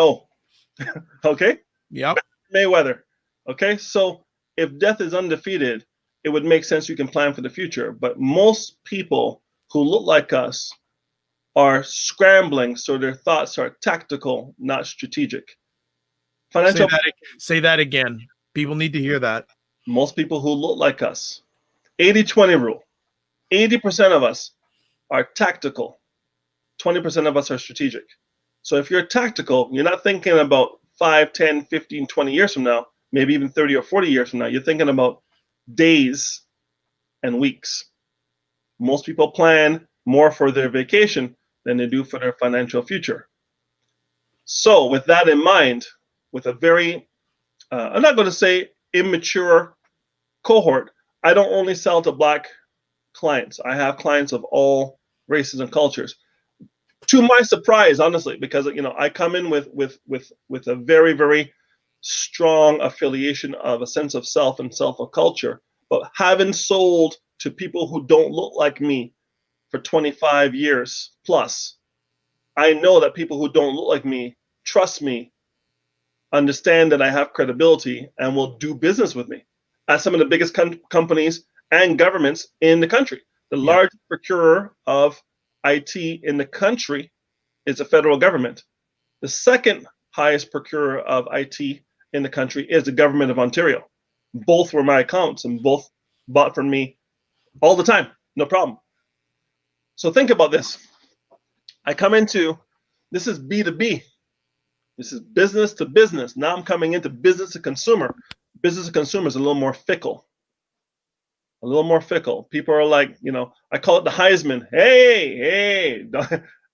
okay? Yep. Mayweather. Okay, so if death is undefeated, it would make sense you can plan for the future. But most people who look like us are scrambling, so their thoughts are tactical, not strategic. Say that again. People need to hear that. Most people who look like us, 80-20 rule. 80% of us are tactical. 20% of us are strategic. So if you're tactical, you're not thinking about 5, 10, 15, 20 years from now, maybe even 30 or 40 years from now. You're thinking about days and weeks. Most people plan more for their vacation than they do for their financial future. So with that in mind, with a very, I'm not going to say immature cohort, I don't only sell to Black clients. I have clients of all races and cultures. To my surprise, honestly, because I come in with a very, very strong affiliation of a sense of self and self of culture, but having sold to people who don't look like me for 25 years plus, I know that people who don't look like me trust me, understand that I have credibility, and will do business with me at some of the biggest companies and governments in the country. The largest procurer of IT in the country is the federal government. The second highest procurer of IT in the country is the government of Ontario. Both were my accounts and both bought from me all the time, no problem. So think about this. I come into, this is B2B. This is business to business. Now I'm coming into business to consumer. Business to consumer is a little more fickle. A little more fickle. People are like, I call it the Heisman. Hey,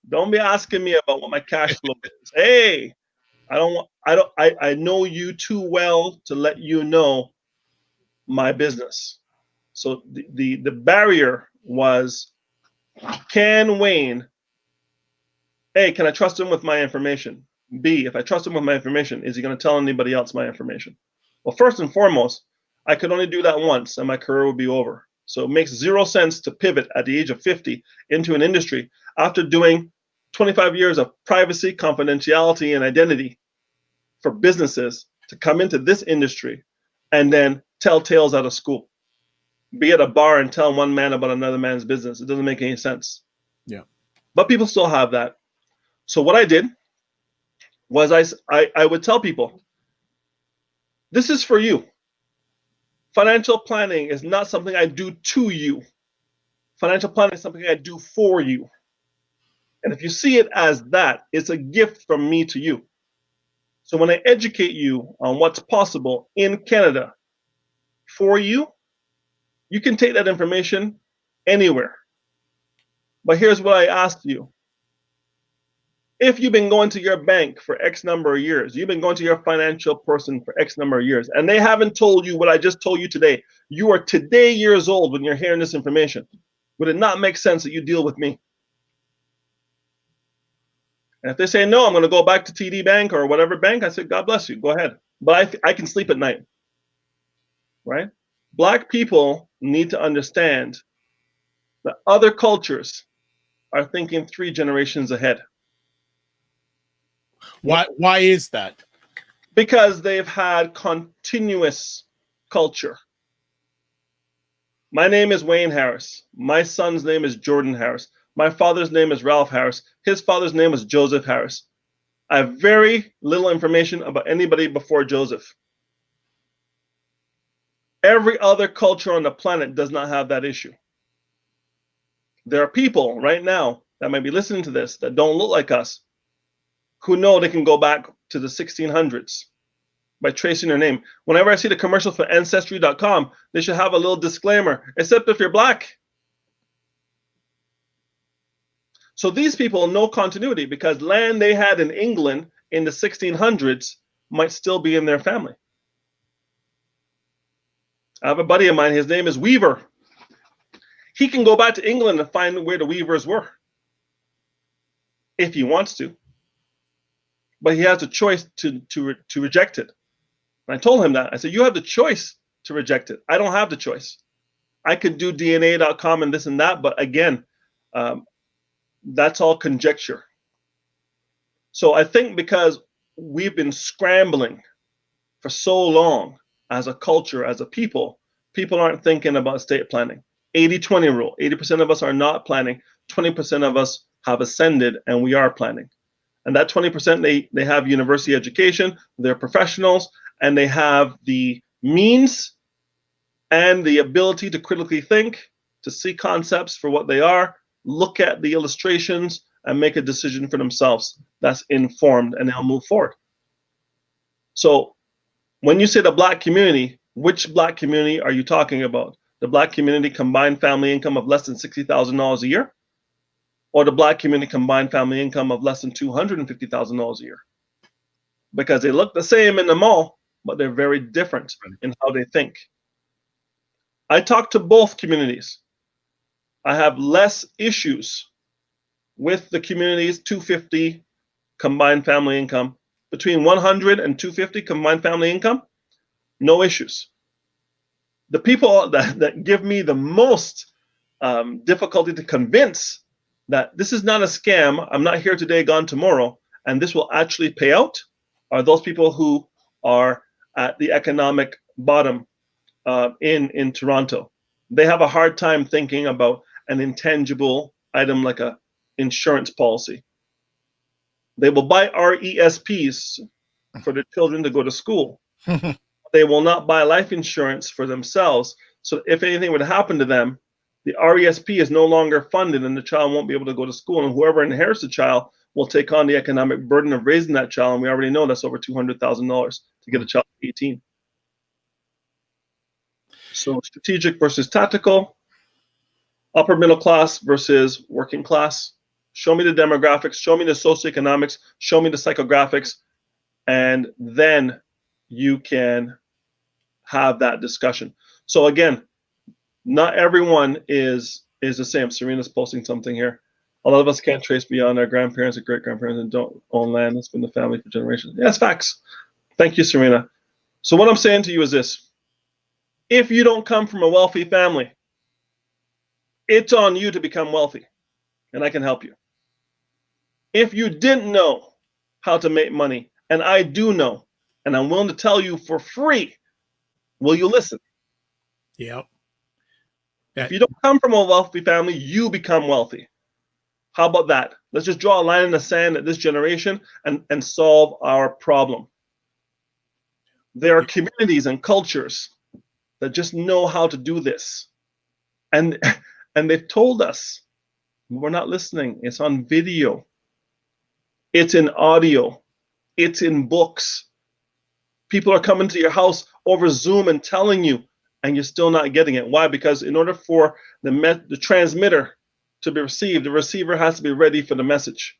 don't be asking me about what my cash flow is. Hey, I know you too well to let you know my business. So the barrier was, can Wayne, A, can I trust him with my information? B, if I trust him with my information, is he going to tell anybody else my information? Well, first and foremost, I could only do that once and my career would be over. So it makes zero sense to pivot at the age of 50 into an industry after doing 25 years of privacy, confidentiality, and identity for businesses to come into this industry and then tell tales out of school. Be at a bar and tell one man about another man's business. It doesn't make any sense. Yeah. But people still have that. So what I did was I would tell people, this is for you. Financial planning is not something I do to you. Financial planning is something I do for you. And if you see it as that, it's a gift from me to you. So when I educate you on what's possible in Canada for you, you can take that information anywhere. But here's what I asked you. If you've been going to your bank for X number of years, you've been going to your financial person for X number of years, and they haven't told you what I just told you today, you are today years old when you're hearing this information. Would it not make sense that you deal with me? And if they say no, I'm going to go back to TD Bank or whatever bank, I said, God bless you, go ahead. But I can sleep at night, right? Black people need to understand that other cultures are thinking 3 generations ahead. Why is that? Because they've had continuous culture. My name is Wayne Harris. My son's name is Jordan Harris. My father's name is Ralph Harris. His father's name was Joseph Harris. I have very little information about anybody before Joseph. Every other culture on the planet does not have that issue. There are people right now that might be listening to this that don't look like us, who know they can go back to the 1600s by tracing their name. Whenever I see the commercial for Ancestry.com, they should have a little disclaimer, except if you're black. So these people know continuity because land they had in England in the 1600s might still be in their family. I have a buddy of mine, his name is Weaver. He can go back to England and find where the Weavers were, if he wants to. But he has a choice to reject it. And I told him that. I said, you have the choice to reject it. I don't have the choice. I could do DNA.com and this and that, but again, that's all conjecture. So I think because we've been scrambling for so long as a culture, as a people aren't thinking about estate planning. 80-20 rule. 80% of us are not planning. 20% of us have ascended and we are planning. And that 20%, they have university education, they're professionals, and they have the means and the ability to critically think, to see concepts for what they are, look at the illustrations, and make a decision for themselves that's informed, and they'll move forward. So when you say the black community, which black community are you talking about? The black community combined family income of less than $60,000 a year? Or the black community combined family income of less than $250,000 a year? Because they look the same in the mall, but they're very different in how they think. I talk to both communities. I have less issues with the communities 250 combined family income. Between 100 and 250 combined family income, no issues. The people that give me the most difficulty to convince that this is not a scam, I'm not here today, gone tomorrow, and this will actually pay out, are those people who are at the economic bottom in Toronto. They have a hard time thinking about an intangible item like a insurance policy. They will buy RESPs for their children to go to school. They will not buy life insurance for themselves. So if anything would happen to them, the RESP is no longer funded and the child won't be able to go to school. And whoever inherits the child will take on the economic burden of raising that child. And we already know that's over $200,000 to get a child to 18. So strategic versus tactical, upper middle class versus working class. Show me the demographics, show me the socioeconomics, show me the psychographics, and then you can have that discussion. So again, not everyone is the same. Serena's posting something here. A lot of us can't trace beyond our grandparents or great-grandparents and don't own land that's been the family for generations. Yes, facts. Thank you, Serena. So what I'm saying to you is this. If you don't come from a wealthy family, it's on you to become wealthy, and I can help you. If you didn't know how to make money, and I do know, and I'm willing to tell you for free, will you listen? Yep. If you don't come from a wealthy family, you become wealthy. How about that? Let's just draw a line in the sand at this generation and solve our problem. There are communities and cultures that just know how to do this. And they've told us, we're not listening. It's on video. It's in audio. It's in books. People are coming to your house over Zoom and telling you, and you're still not getting it. Why? Because in order for the transmitter to be received, the receiver has to be ready for the message,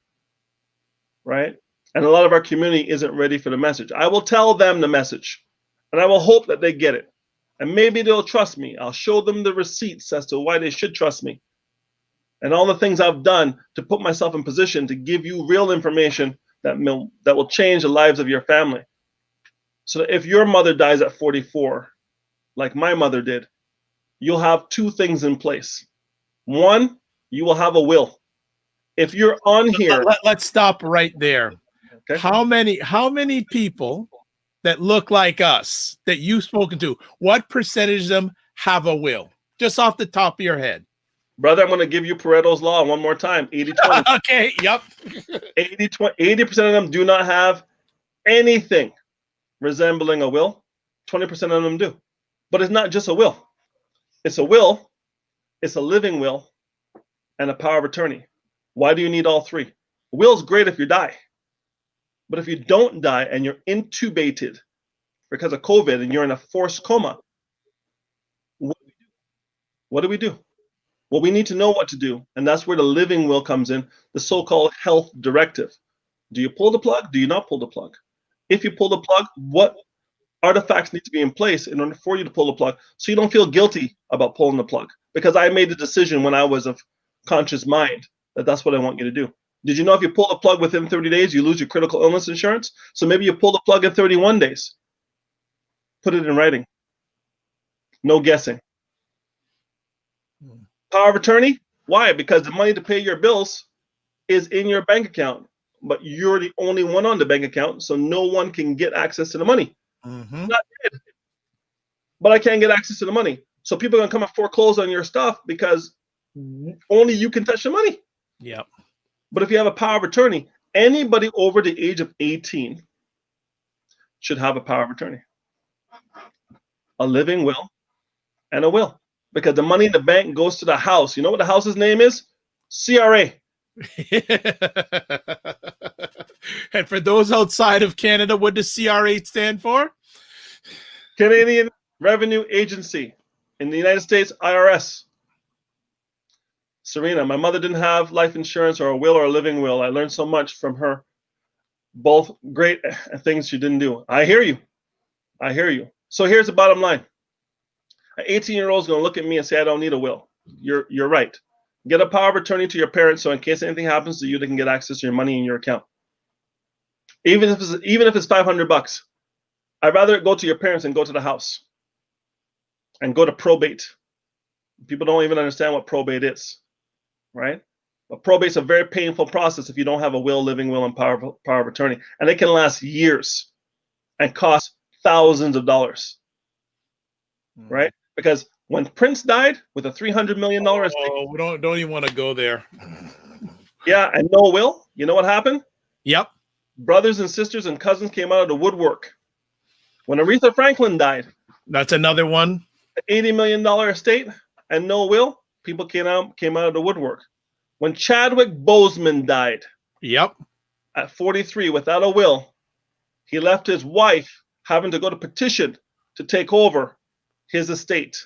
right? And a lot of our community isn't ready for the message. I will tell them the message, and I will hope that they get it. And maybe they'll trust me. I'll show them the receipts as to why they should trust me. and all the things I've done to put myself in position to give you real information that will change the lives of your family. So that if your mother dies at 44, like my mother did, you'll have two things in place. One, you will have a will. If you're on here, let's stop right there. okay? How many people that look like us that you've spoken to, what percentage of them have a will? Just off the top of your head. Brother, I'm going to give you Pareto's law one more time. 80-20. Okay, yep. 80% of them do not have anything resembling a will. 20% of them do. But it's not just a will. It's a will, it's a living will, and a power of attorney. Why do you need all three? A will is great if you die. But if you don't die and you're intubated because of COVID and you're in a forced coma, what do we do? Well, we need to know what to do. And that's where the living will comes in, the so-called health directive. Do you pull the plug? Do you not pull the plug? If you pull the plug, what artifacts need to be in place in order for you to pull the plug so you don't feel guilty about pulling the plug? Because I made the decision when I was of conscious mind that that's what I want you to do. Did you know if you pull the plug within 30 days, you lose your critical illness insurance? So maybe you pull the plug in 31 days. Put it in writing. No guessing. Power of attorney? Why? Because the money to pay your bills is in your bank account, but you're the only one on the bank account, so no one can get access to the money. Mm-hmm. Not dead, but I can't get access to the money. So people are going to come and foreclose on your stuff because only you can touch the money. Yep. But if you have a power of attorney, anybody over the age of 18 should have a power of attorney. A living will and a will. Because the money in the bank goes to the house. You know what the house's name is? CRA. And for those outside of Canada, what does CRA stand for? Canadian Revenue Agency. In the United States, IRS. Serena, my mother didn't have life insurance or a will or a living will. I learned so much from her. Both great things she didn't do. I hear you. I hear you. So here's the bottom line. An 18-year-old is going to look at me and say, I don't need a will. You're right. Get a power of attorney to your parents so in case anything happens to you, they can get access to your money in your account. Even if it's $500, I'd rather go to your parents than go to the house and go to probate. People don't even understand what probate is, right? But probate's a very painful process if you don't have a will, living will, and power of attorney. And it can last years and cost thousands of dollars, right? Because when Prince died with a $300 million estate, we don't even want to go there. Yeah, and no will, you know what happened? Yep. Brothers and sisters and cousins came out of the woodwork. When Aretha Franklin died, that's another one. $80 million estate and no will, people came out of the woodwork. When Chadwick Boseman died, yep, at 43 without a will, he left his wife having to go to petition to take over his estate.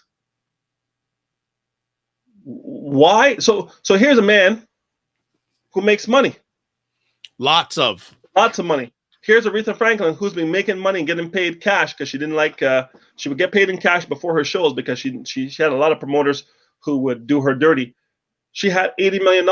Why? So here's a man who makes money. Lots of money. Here's Aretha Franklin, who's been making money and getting paid cash because she didn't like. She would get paid in cash before her shows because she had a lot of promoters who would do her dirty. She had $80 million.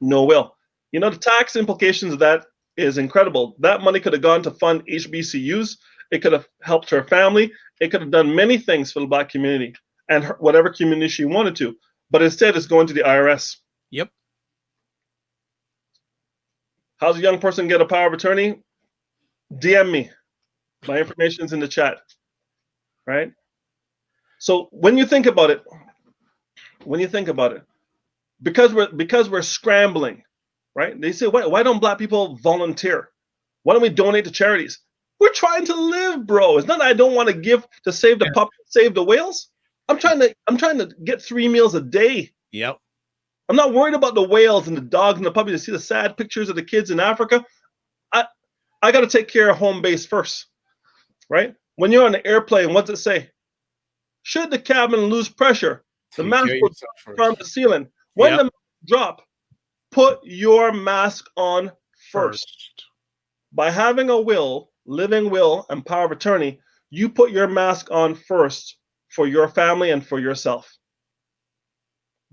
No will. You know, the tax implications of that is incredible. That money could have gone to fund HBCUs. It could have helped her family. It could have done many things for the Black community and whatever community she wanted to. But instead, it's going to the IRS. Yep. How's a young person get a power of attorney? DM me. My information's in the chat. Right? So when you think about it, because we're scrambling, right? They say, why don't Black people volunteer? Why don't we donate to charities? We're trying to live, bro. It's not that I don't want to give to save the pup, save the whales. I'm trying to get 3 meals a day. Yep. I'm not worried about the whales and the dogs and the puppies. To see the sad pictures of the kids in Africa. I got to take care of home base first, right? When you're on an airplane, what's it say? Should the cabin lose pressure, the mask will drop from the ceiling. When the mask drop, put your mask on first. By having a will, living will, and power of attorney, you put your mask on first for your family and for yourself.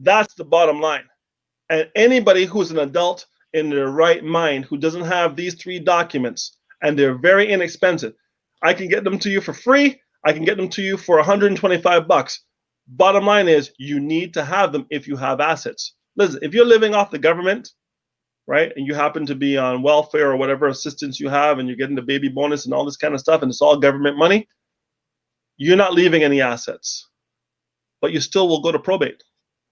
That's the bottom line. And anybody who's an adult in their right mind who doesn't have these 3 documents, and they're very inexpensive, I can get them to you for free. I can get them to you for $125. Bottom line is, you need to have them if you have assets. Listen, if you're living off the government, right, and you happen to be on welfare or whatever assistance you have, and you're getting the baby bonus and all this kind of stuff, and it's all government money, you're not leaving any assets, but you still will go to probate.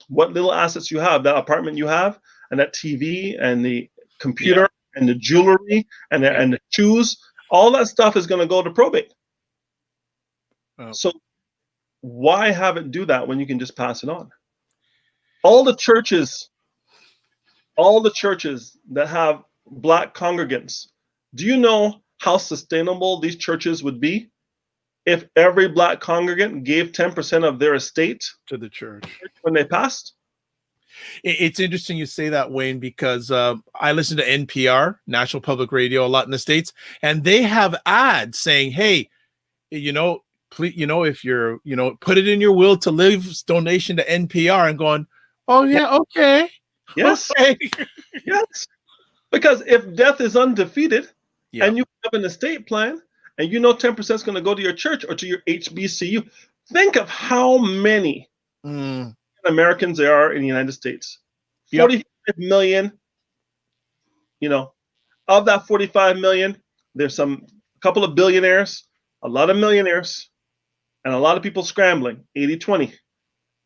What little assets you have, that apartment you have, and that TV, and the computer, and the jewelry, and the shoes, all that stuff is going to go to probate. So why have it do that when you can just pass it on? All the churches that have Black congregants, do you know how sustainable these churches would be if every Black congregant gave 10% of their estate to the church when they passed? It's interesting you say that, Wayne, because I listen to NPR, National Public Radio, a lot in the States, and they have ads saying, hey, please, if you're, put it in your will to live, donation to NPR, and going, oh yeah, okay. Yes. Okay. Yes. Because if death is undefeated, and you have an estate plan, and 10% is going to go to your church or to your HBCU, think of how many Americans there are in the United States. 45 million, of that 45 million, there's a couple of billionaires, a lot of millionaires, and a lot of people scrambling, 80-20,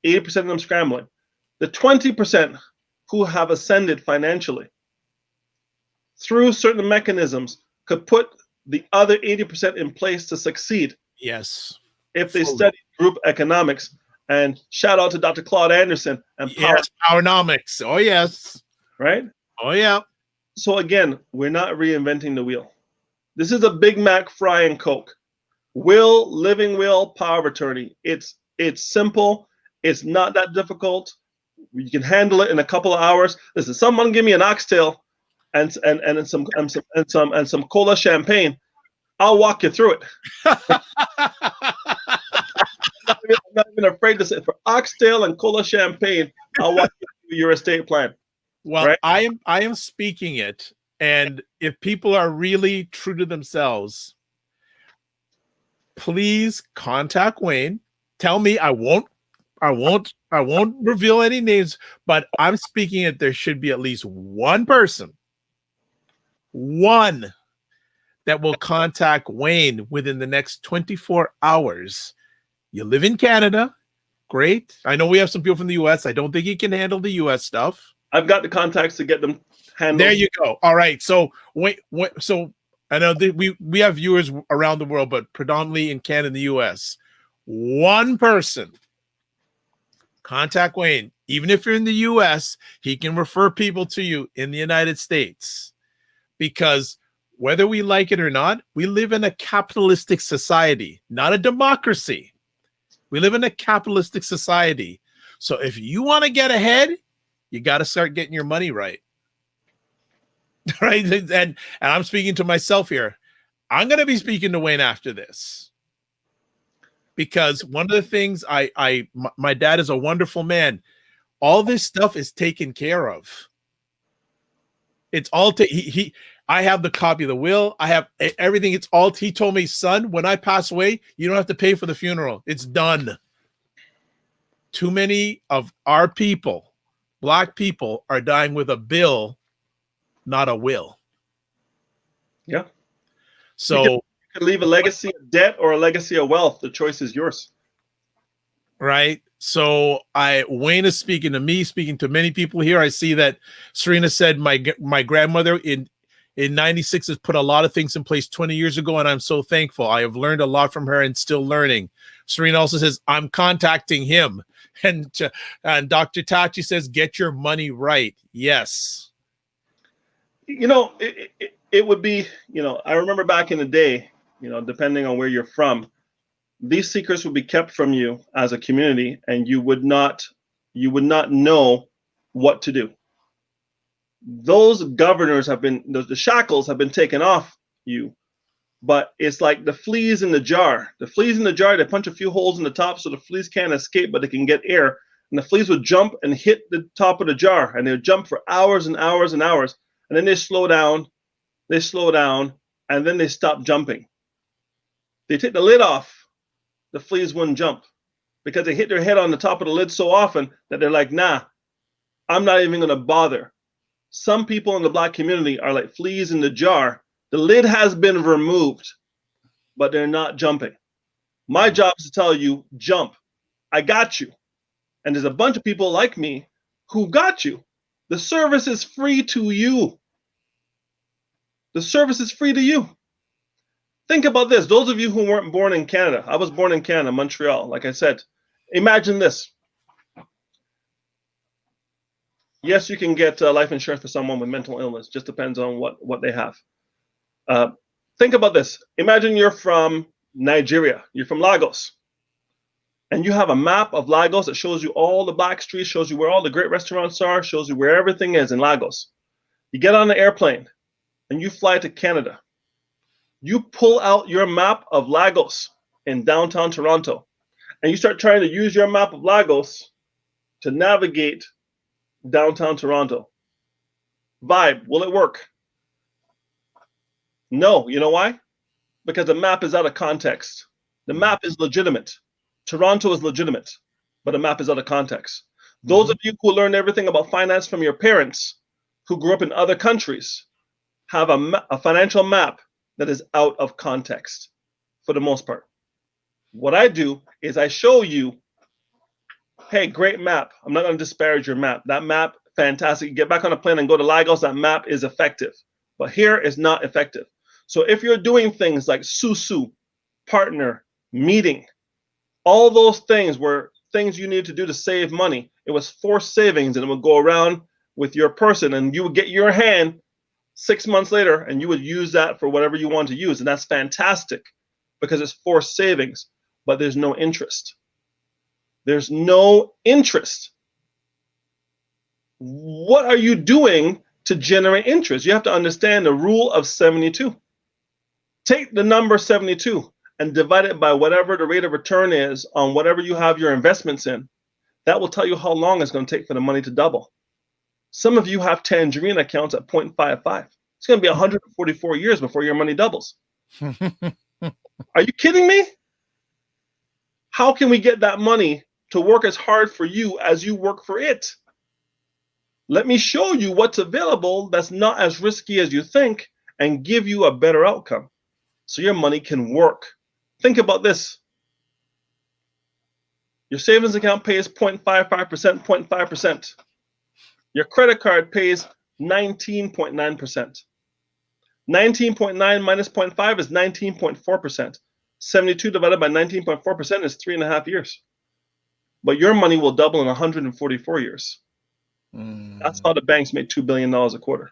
80% of them scrambling. The 20% who have ascended financially through certain mechanisms could put the other 80% in place to succeed. Yes. If they study group economics. And shout out to Dr. Claude Anderson and Powernomics. Oh, yes. Right? Oh, yeah. So again, we're not reinventing the wheel. This is a Big Mac, fry, and Coke. Living will, power of attorney. It's simple. It's not that difficult. You can handle it in a couple of hours. Listen, someone give me an oxtail and some cola champagne. I'll walk you through it. I'm not even afraid to say, for oxtail and cola champagne, I'll walk you through your estate plan. Well, right? I am speaking it, and if people are really true to themselves, please contact Wayne. Tell me. I won't reveal any names, but I'm speaking it. There should be at least one person, that will contact Wayne within the next 24 hours. You live in Canada. Great. I know we have some people from the US. I don't think he can handle the US stuff. I've got the contacts to get them handled. There you go. All right. So so I know that we have viewers around the world, but predominantly in Canada and the US. One person, contact Wayne. Even if you're in the US, he can refer people to you in the United States. Because whether we like it or not, we live in a capitalistic society, not a democracy. We live in a capitalistic society. So if you want to get ahead, you got to start getting your money right. Right? And I'm speaking to myself here. I'm going to be speaking to Wayne after this. Because one of the things my dad is a wonderful man. All this stuff is taken care of. It's all I have the copy of the will. I have everything. It's all. He told me, son, when I pass away, you don't have to pay for the funeral. It's done. Too many of our people, Black people, are dying with a bill, not a will. Yeah. So you can leave a legacy of debt or a legacy of wealth. The choice is yours. Right. So Wayne is speaking to me, speaking to many people here. I see that Serena said my grandmother in 96 has put a lot of things in place 20 years ago, and I'm so thankful. I have learned a lot from her and still learning. Serena also says, I'm contacting him. And Dr. Tachi says, get your money right. Yes. It would be, I remember back in the day, depending on where you're from, these secrets would be kept from you as a community, and you would not know what to do. Those governors the shackles have been taken off you, but it's like the fleas in the jar. The fleas in the jar, they punch a few holes in the top so the fleas can't escape, but they can get air. and the fleas would jump and hit the top of the jar, and they would jump for hours and hours and hours, and then they slow down, and then they stop jumping. They take the lid off, the fleas wouldn't jump because they hit their head on the top of the lid so often that they're like, nah, I'm not even going to bother. Some people in the Black community are like fleas in the jar. The lid has been removed, but they're not jumping. My job is to tell you, jump. I got you. And there's a bunch of people like me who got you. The service is free to you. The service is free to you. Think about this. Those of you who weren't born in Canada, I was born in Canada, Montreal, like I said. Imagine this. Yes, you can get life insurance for someone with mental illness. Just depends on what they have. Think about this. Imagine you're from Nigeria. You're from Lagos. And you have a map of Lagos that shows you all the Black streets, shows you where all the great restaurants are, shows you where everything is in Lagos. You get on the airplane and you fly to Canada. You pull out your map of Lagos in downtown Toronto, and you start trying to use your map of Lagos to navigate downtown Toronto. Vibe, will it work? No. You know why? Because the map is out of context. The map is legitimate. Toronto is legitimate, but the map is out of context. Those of you who learned everything about finance from your parents, who grew up in other countries, have a financial map that is out of context for the most part. What I do is I show you, hey, great map. I'm not going to disparage your map. That map, fantastic. You get back on a plane and go to Lagos, that map is effective. But here is not effective. So if you're doing things like susu, partner, meeting, all those things were things you needed to do to save money. It was forced savings, and it would go around with your person, and you would get your hand 6 months later, and you would use that for whatever you want to use. And that's fantastic because it's forced savings, but there's no interest. There's no interest. What are you doing to generate interest? You have to understand the rule of 72. Take the number 72 and divide it by whatever the rate of return is on whatever you have your investments in. That will tell you how long it's going to take for the money to double. Some of you have Tangerine accounts at 0.55. It's going to be 144 years before your money doubles. Are you kidding me? How can we get that money to work as hard for you as you work for it? Let me show you what's available that's not as risky as you think and give you a better outcome so your money can work. Think about this. Your savings account pays 0.55%, 0.5%. Your credit card pays 19.9%. 19.9 minus 0.5 is 19.4%. 72 divided by 19.4% is 3.5 years. But your money will double in 144 years. That's how the banks make $2 billion a quarter.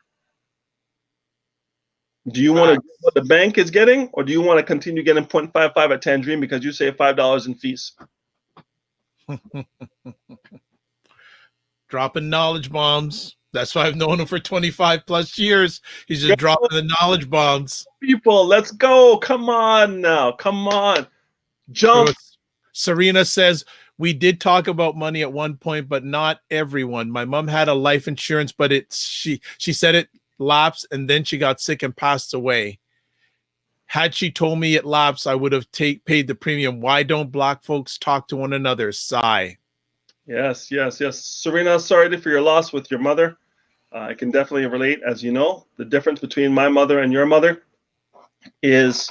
Do you want to get what the bank is getting, or do you want to continue getting 0.55 at Tangerine because you save $5 in fees? Dropping knowledge bombs. That's why I've known him for 25 plus years. He's just dropping the knowledge bombs. People, let's go. Come on now. Come on. Jump. Serena says, we did talk about money at one point, but not everyone. My mom had a life insurance, but she said it lapsed and then she got sick and passed away. Had she told me it lapsed, I would have paid the premium. Why don't Black folks talk to one another? Sigh. Yes. Serena, sorry for your loss with your mother. I can definitely relate. As you know, the difference between my mother and your mother is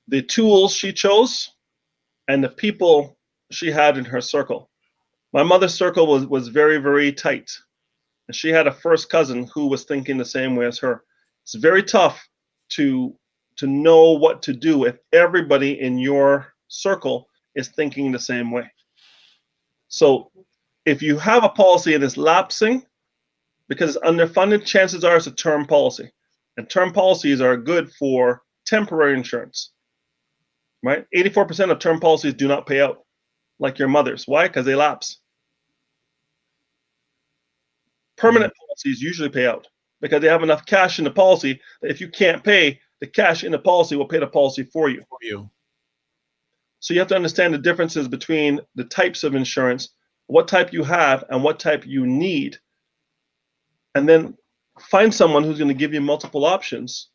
the tools she chose and the people she had in her circle. My mother's circle was very, very tight. And she had a first cousin who was thinking the same way as her. It's very tough to know what to do if everybody in your circle is thinking the same way. So if you have a policy and it's lapsing because it's underfunded, chances are it's a term policy. And term policies are good for temporary insurance, right? 84% of term policies do not pay out, like your mother's. Why? Because they lapse. Permanent policies usually pay out because they have enough cash in the policy that if you can't pay, the cash in the policy will pay the policy for you. So you have to understand the differences between the types of insurance. what type you have and what type you need, and then find someone who's going to give you multiple options.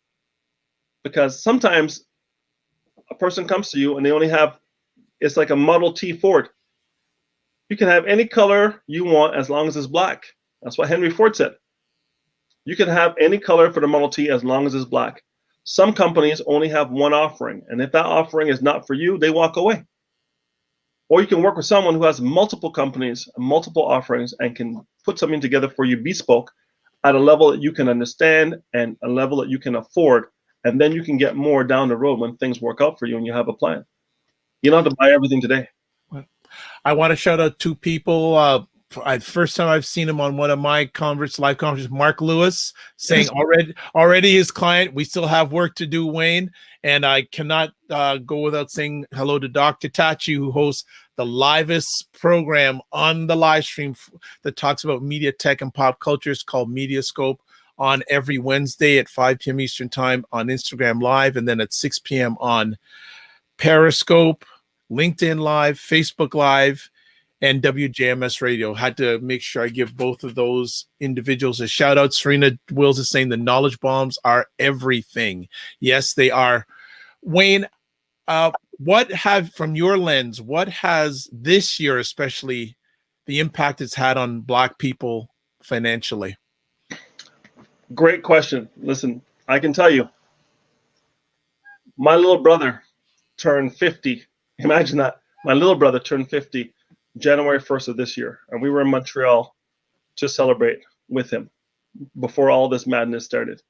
Because sometimes a person comes to you and they only have, it's like a Model T Ford. You can have any color you want as long as it's black. That's what Henry Ford said. You can have any color for the Model T as long as it's black. Some companies only have one offering, and if that offering is not for you, they walk away. Or you can work with someone who has multiple companies, multiple offerings, and can put something together for you bespoke at a level that you can understand and a level that you can afford. And then you can get more down the road when things work out for you and you have a plan. You don't have to buy everything today. I want to shout out two people. First time I've seen him on one of my live conferences, Mark Lewis, saying already his client. We still have work to do, Wayne, and I cannot go without saying hello to Dr. Tachi, who hosts the livest program on the live stream that talks about media, tech, and pop culture. It's called Mediascope, on every Wednesday at 5 p.m. Eastern Time on Instagram Live, and then at 6 p.m. on Periscope, LinkedIn Live, Facebook Live, and WJMS Radio. Had to make sure I give both of those individuals a shout out. Serena Wills is saying the knowledge bombs are everything. Yes, they are. Wayne, from your lens, what has this year, especially the impact it's had on Black people financially? Great question. Listen, I can tell you, my little brother turned 50. Imagine that. My little brother turned 50 January 1st of this year, and we were in Montreal to celebrate with him before all this madness started.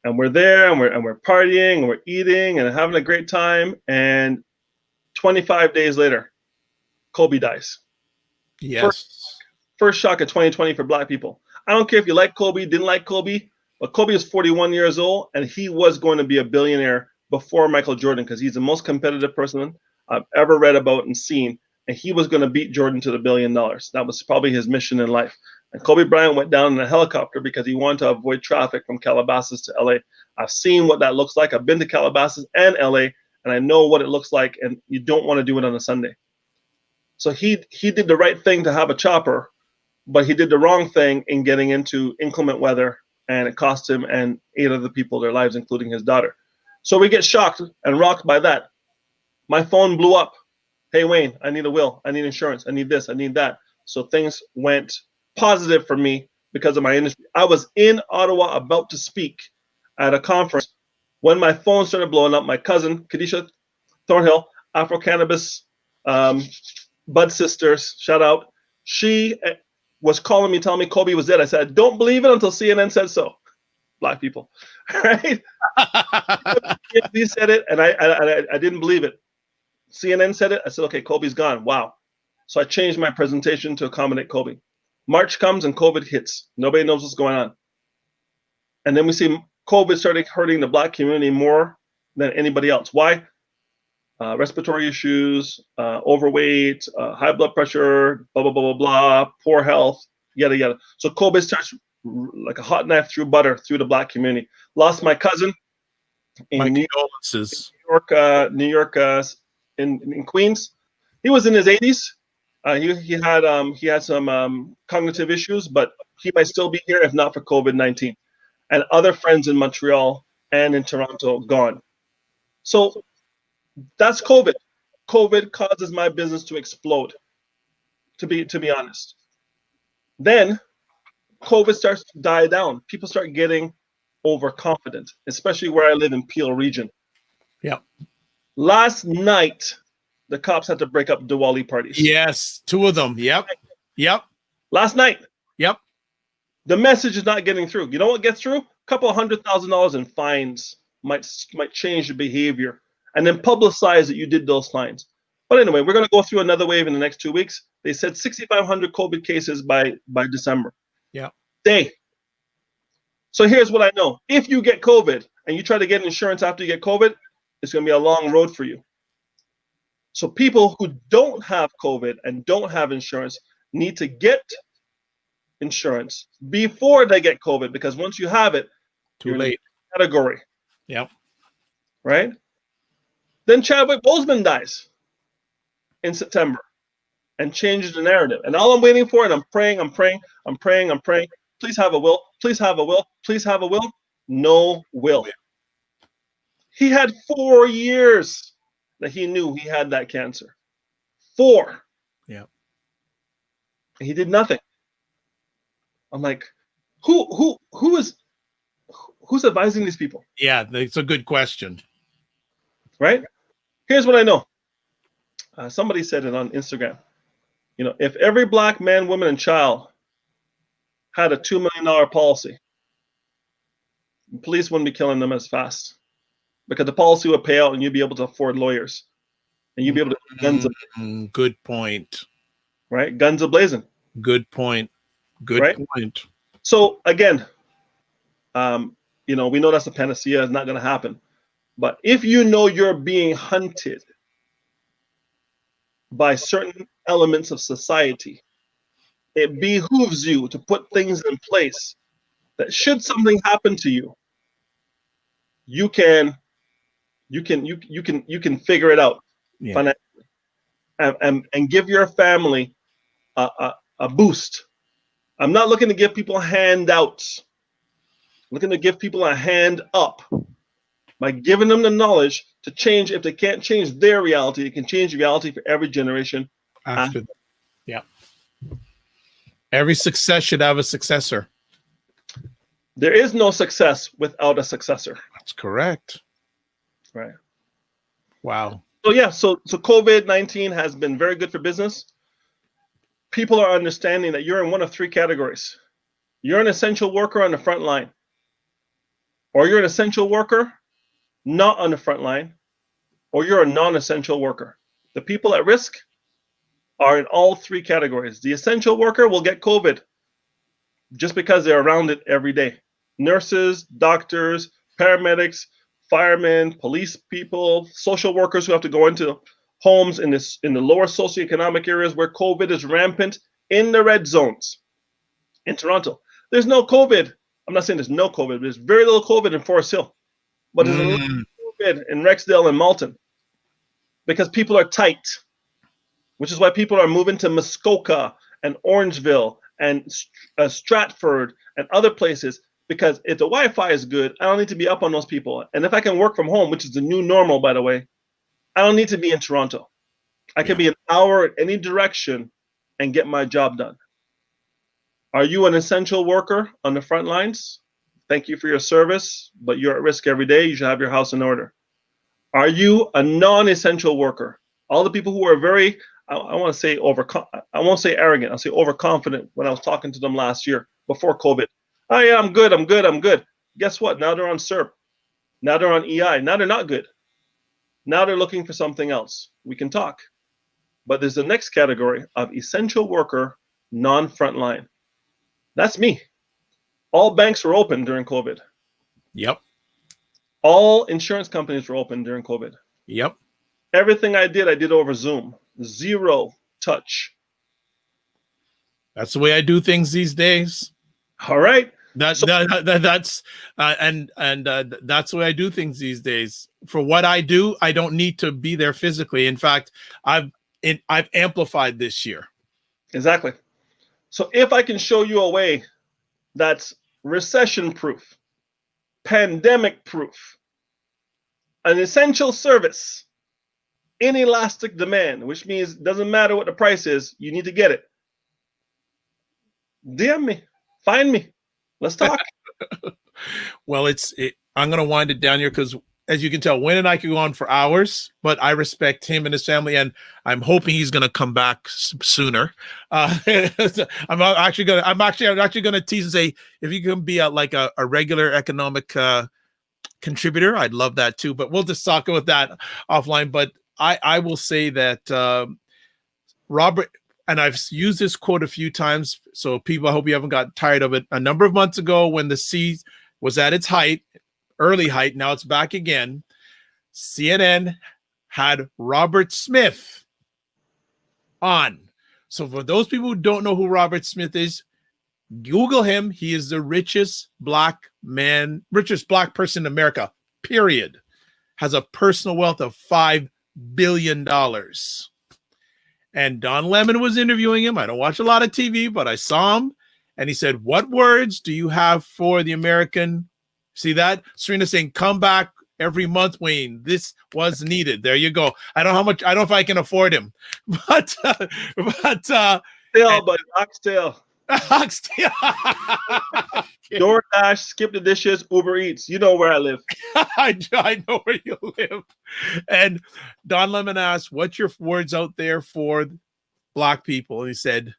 And we're there, and we're partying, and we're eating, and having a great time. And 25 days later, Kobe dies. Yes. First shock of 2020 for Black people. I don't care if you like Kobe, didn't like Kobe, but Kobe is 41 years old, and he was going to be a billionaire before Michael Jordan because he's the most competitive person I've ever read about and seen. And he was going to beat Jordan to the $1 billion. That was probably his mission in life. And Kobe Bryant went down in a helicopter because he wanted to avoid traffic from Calabasas to LA. I've seen what that looks like. I've been to Calabasas and LA, and I know what it looks like, and you don't want to do it on a Sunday. So he did the right thing to have a chopper, but he did the wrong thing in getting into inclement weather, and it cost him and 8 other people their lives, including his daughter. So we get shocked and rocked by that. My phone blew up. Hey, Wayne, I need a will. I need insurance. I need this. I need that. So things went positive for me because of my industry. I was in Ottawa about to speak at a conference when my phone started blowing up. My cousin, Kadisha Thornhill, Afro Cannabis Bud Sisters, shout out. She was calling me, telling me Kobe was dead. I said, don't believe it until CNN said so. Black people, right? He said it, and I didn't believe it. CNN said it. I said, okay, Kobe's gone. Wow. So I changed my presentation to accommodate Kobe. March comes and COVID hits. Nobody knows what's going on. And then we see COVID started hurting the Black community more than anybody else. Why? Respiratory issues, overweight, high blood pressure, blah, blah, blah, blah, blah, poor health, yada, yada. So COVID starts like a hot knife through butter through the Black community. Lost my cousin in New York, in Queens. He was in his 80s. He had some cognitive issues, but he might still be here if not for COVID-19. And other friends in Montreal and in Toronto gone. So that's COVID. COVID causes my business to explode, to be honest. Then COVID starts to die down. People start getting overconfident, especially where I live in Peel region. Yep. Last night, the cops had to break up Diwali parties. Yes, 2 of them. Yep. Last night. Yep. The message is not getting through. You know what gets through? A couple $100,000 in fines might change the behavior, and then publicize that you did those fines. But anyway, we're going to go through another wave in the next 2 weeks. They said 6,500 COVID cases by December. Yeah. So here's what I know. If you get COVID and you try to get insurance after you get COVID, it's going to be a long road for you. So people who don't have COVID and don't have insurance need to get insurance before they get COVID, because once you have it, too late. Category. Yep. Right? Then Chadwick Boseman dies in September. and change the narrative. And all I'm waiting for, and I'm praying, I'm praying, I'm praying, I'm praying. Please have a will. Please have a will. Please have a will. No will. He had 4 years that he knew he had that cancer. 4. Yeah. And he did nothing. I'm like, who's advising these people? Yeah, it's a good question. Right? Here's what I know. Somebody said it on Instagram. If every black man, woman, and child had a $2 million policy, the police wouldn't be killing them as fast because the policy would pay out and you'd be able to afford lawyers and you'd be able to guns. Good point. Right? Guns a-blazing. Good point. Good right? point. So again, we know that's a panacea. It's not going to happen. But if you know you're being hunted by certain elements of society, it behooves you to put things in place that should something happen to you, you can figure it out financially and give your family a boost. I'm not looking to give people handouts. I'm looking to give people a hand up by giving them the knowledge to change. If they can't change their reality, it can change reality for every generation after them. Yeah. Every success should have a successor. There is no success without a successor. That's correct. Right. Wow. So yeah, so COVID-19 has been very good for business. People are understanding that you're in one of 3 categories. You're an essential worker on the front line, or you're an essential worker not on the front line, or you're a non-essential worker. The people at risk are in all 3 categories. The essential worker will get COVID just because they're around it every day. Nurses, doctors, paramedics, firemen, police people, social workers who have to go into homes in the lower socioeconomic areas where COVID is rampant, in the red zones. In Toronto, there's no COVID. I'm not saying there's no COVID, but there's very little COVID in Forest Hill. But there's a lot of COVID in Rexdale and Malton because people are tight, which is why people are moving to Muskoka and Orangeville and Stratford and other places, because if the Wi-Fi is good, I don't need to be up on those people. And if I can work from home, which is the new normal, by the way, I don't need to be in Toronto. I can be an hour in any direction and get my job done. Are you an essential worker on the front lines? Thank you for your service, but you're at risk every day. You should have your house in order. Are you a non-essential worker? All the people who are very, I want to say I won't say arrogant, I'll say overconfident when I was talking to them last year before COVID. Oh yeah, I'm good. Guess what? Now they're on SERP. Now they're on EI. Now they're not good. Now they're looking for something else. We can talk. But there's the next category of essential worker, non-frontline. That's me. All banks were open during COVID. Yep. All insurance companies were open during COVID. Yep. Everything I did over Zoom. 0 touch. That's the way I do things these days. All right. That's that's the way I do things these days. For what I do, I don't need to be there physically. In fact, I've amplified this year. Exactly. So if I can show you a way that's recession-proof, pandemic-proof, an essential service, inelastic demand, which means it doesn't matter what the price is, you need to get it. DM me, find me, let's talk. Well, I'm going to wind it down here because, as you can tell, Wayne and I could go on for hours, but I respect him and his family, and I'm hoping he's going to come back sooner. I'm actually going to tease and say, if you can be a regular economic contributor, I'd love that too. But we'll just talk about that offline. But I will say that Robert, and I've used this quote a few times, so people, I hope you haven't got tired of it. A number of months ago, when the C was at its height, early height, now it's back again, CNN had Robert Smith on. So for those people who don't know who Robert Smith is, Google him. He is the richest black person in America, period. Has a personal wealth of $5 billion. And Don Lemon was interviewing him. I don't watch a lot of TV, but I saw him. And he said, what words do you have for the American? See that? Serena saying, come back every month, Wayne. This was needed. There you go. I don't know how much, I don't know if I can afford him, but Still, but oxtail. Oxtail. DoorDash, skip the dishes, Uber Eats. You know where I live. I know where you live. And Don Lemon asked, what's your words out there for Black people? And he said,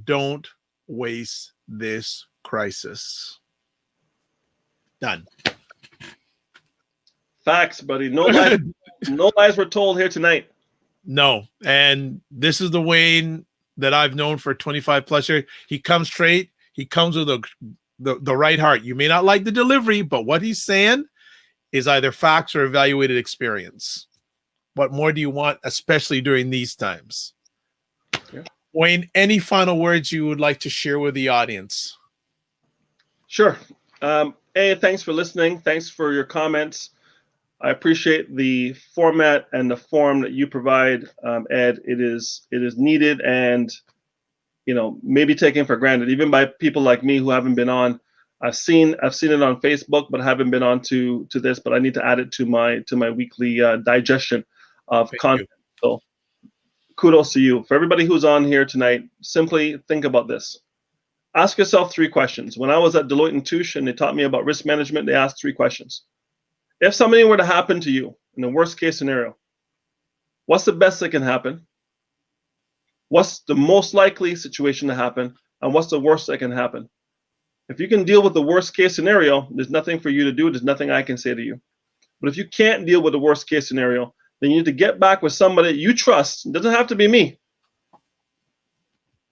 don't waste this crisis. Done. Facts, buddy. No lies, no lies were told here tonight. No. And this is the Wayne that I've known for 25 plus years. He comes straight. He comes with the right heart. You may not like the delivery, but what he's saying is either facts or evaluated experience. What more do you want, especially during these times? Yeah. Wayne, any final words you would like to share with the audience? Sure. Hey, thanks for listening. Thanks for your comments. I appreciate the format and the form that you provide, Ed. It is needed and, you know, maybe taken for granted, even by people like me who haven't been on. I've seen it on Facebook, but haven't been on to this. But I need to add it to my weekly digestion of content. So kudos to you. For everybody who's on here tonight, simply think about this. Ask yourself 3 questions. When I was at Deloitte & Touche and they taught me about risk management, they asked 3 questions. If something were to happen to you in the worst case scenario, what's the best that can happen? What's the most likely situation to happen? And what's the worst that can happen? If you can deal with the worst case scenario, there's nothing for you to do. There's nothing I can say to you. But if you can't deal with the worst case scenario, then you need to get back with somebody you trust. It doesn't have to be me.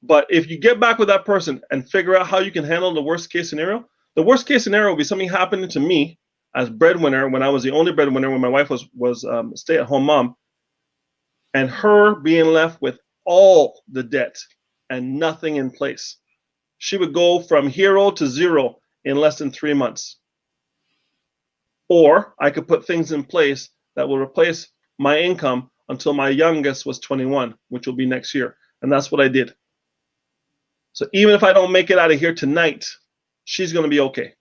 But if you get back with that person and figure out how you can handle the worst case scenario will be something happening to me as breadwinner when I was the only breadwinner when my wife was stay-at-home mom, and her being left with all the debt and nothing in place. She would go from hero to zero in less than 3 months. Or I could put things in place that will replace my income until my youngest was 21, which will be next year. And that's what I did. So even if I don't make it out of here tonight, she's going to be okay.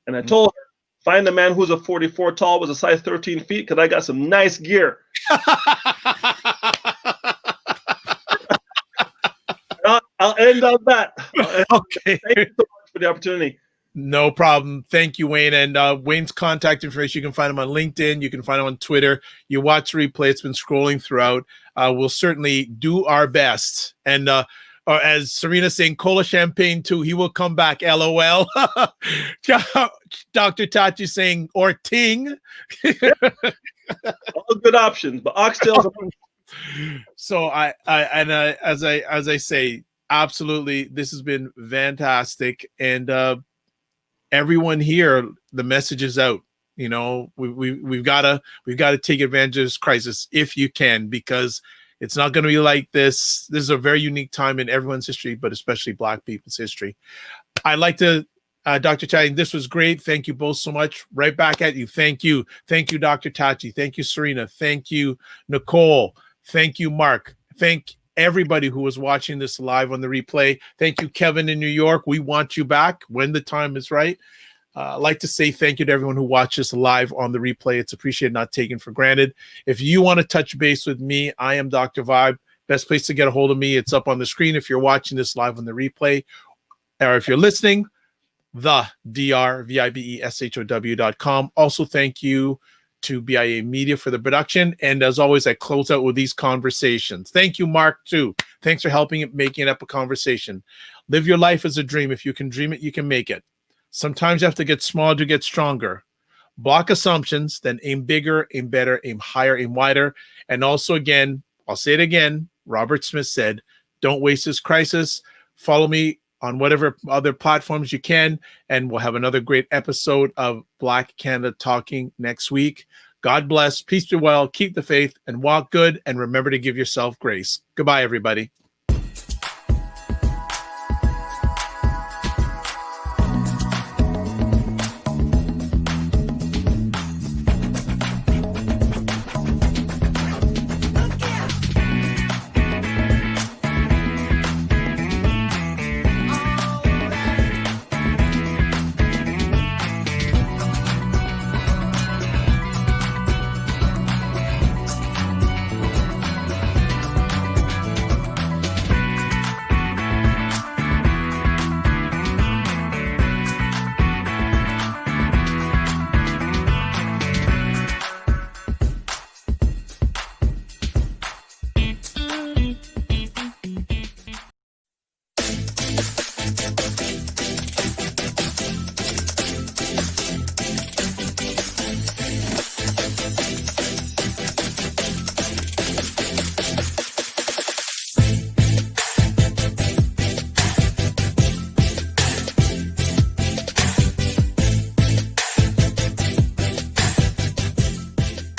And I told her, find a man who's a 44 tall with a size 13 feet because I got some nice gear. I'll end on that. Okay. Thank you so much for the opportunity. No problem. Thank you, Wayne. And Wayne's contact information, you can find him on LinkedIn. You can find him on Twitter. You watch the replay. It's been scrolling throughout. We'll certainly do our best. And as Serena's saying, cola champagne too. He will come back. LOL. Dr. Tachi saying, or ting. All good options, but oxtails. So as I say, absolutely, this has been fantastic. And everyone here, the message is out. You know, we've got to take advantage of this crisis if you can, because it's not going to be like this. This is a very unique time in everyone's history, but especially Black people's history. I'd like to, Dr. Tachi, this was great. Thank you both so much. Right back at you. Thank you. Thank you, Dr. Tachi. Thank you, Serena. Thank you, Nicole. Thank you, Mark. Thank everybody who was watching this live on the replay. Thank you, Kevin in New York. We want you back when the time is right. I'd like to say thank you to everyone who watches live on the replay. It's appreciated, not taken for granted. If you want to touch base with me, I am Dr. Vibe. Best place to get a hold of me, it's up on the screen if you're watching this live on the replay. Or if you're listening, the drvibeshow.com. Also, thank you to BIA Media for the production. And as always, I close out with these conversations. Thank you, Mark, too. Thanks for helping it, making it up a conversation. Live your life as a dream. If you can dream it, you can make it. Sometimes you have to get small to get stronger. Block assumptions, then aim bigger, aim better, aim higher, aim wider. And also, again, I'll say it again, Robert Smith said, don't waste this crisis. Follow me on whatever other platforms you can, and we'll have another great episode of Black Canada Talking next week. God bless, peace be well, keep the faith, and walk good, and remember to give yourself grace. Goodbye, everybody.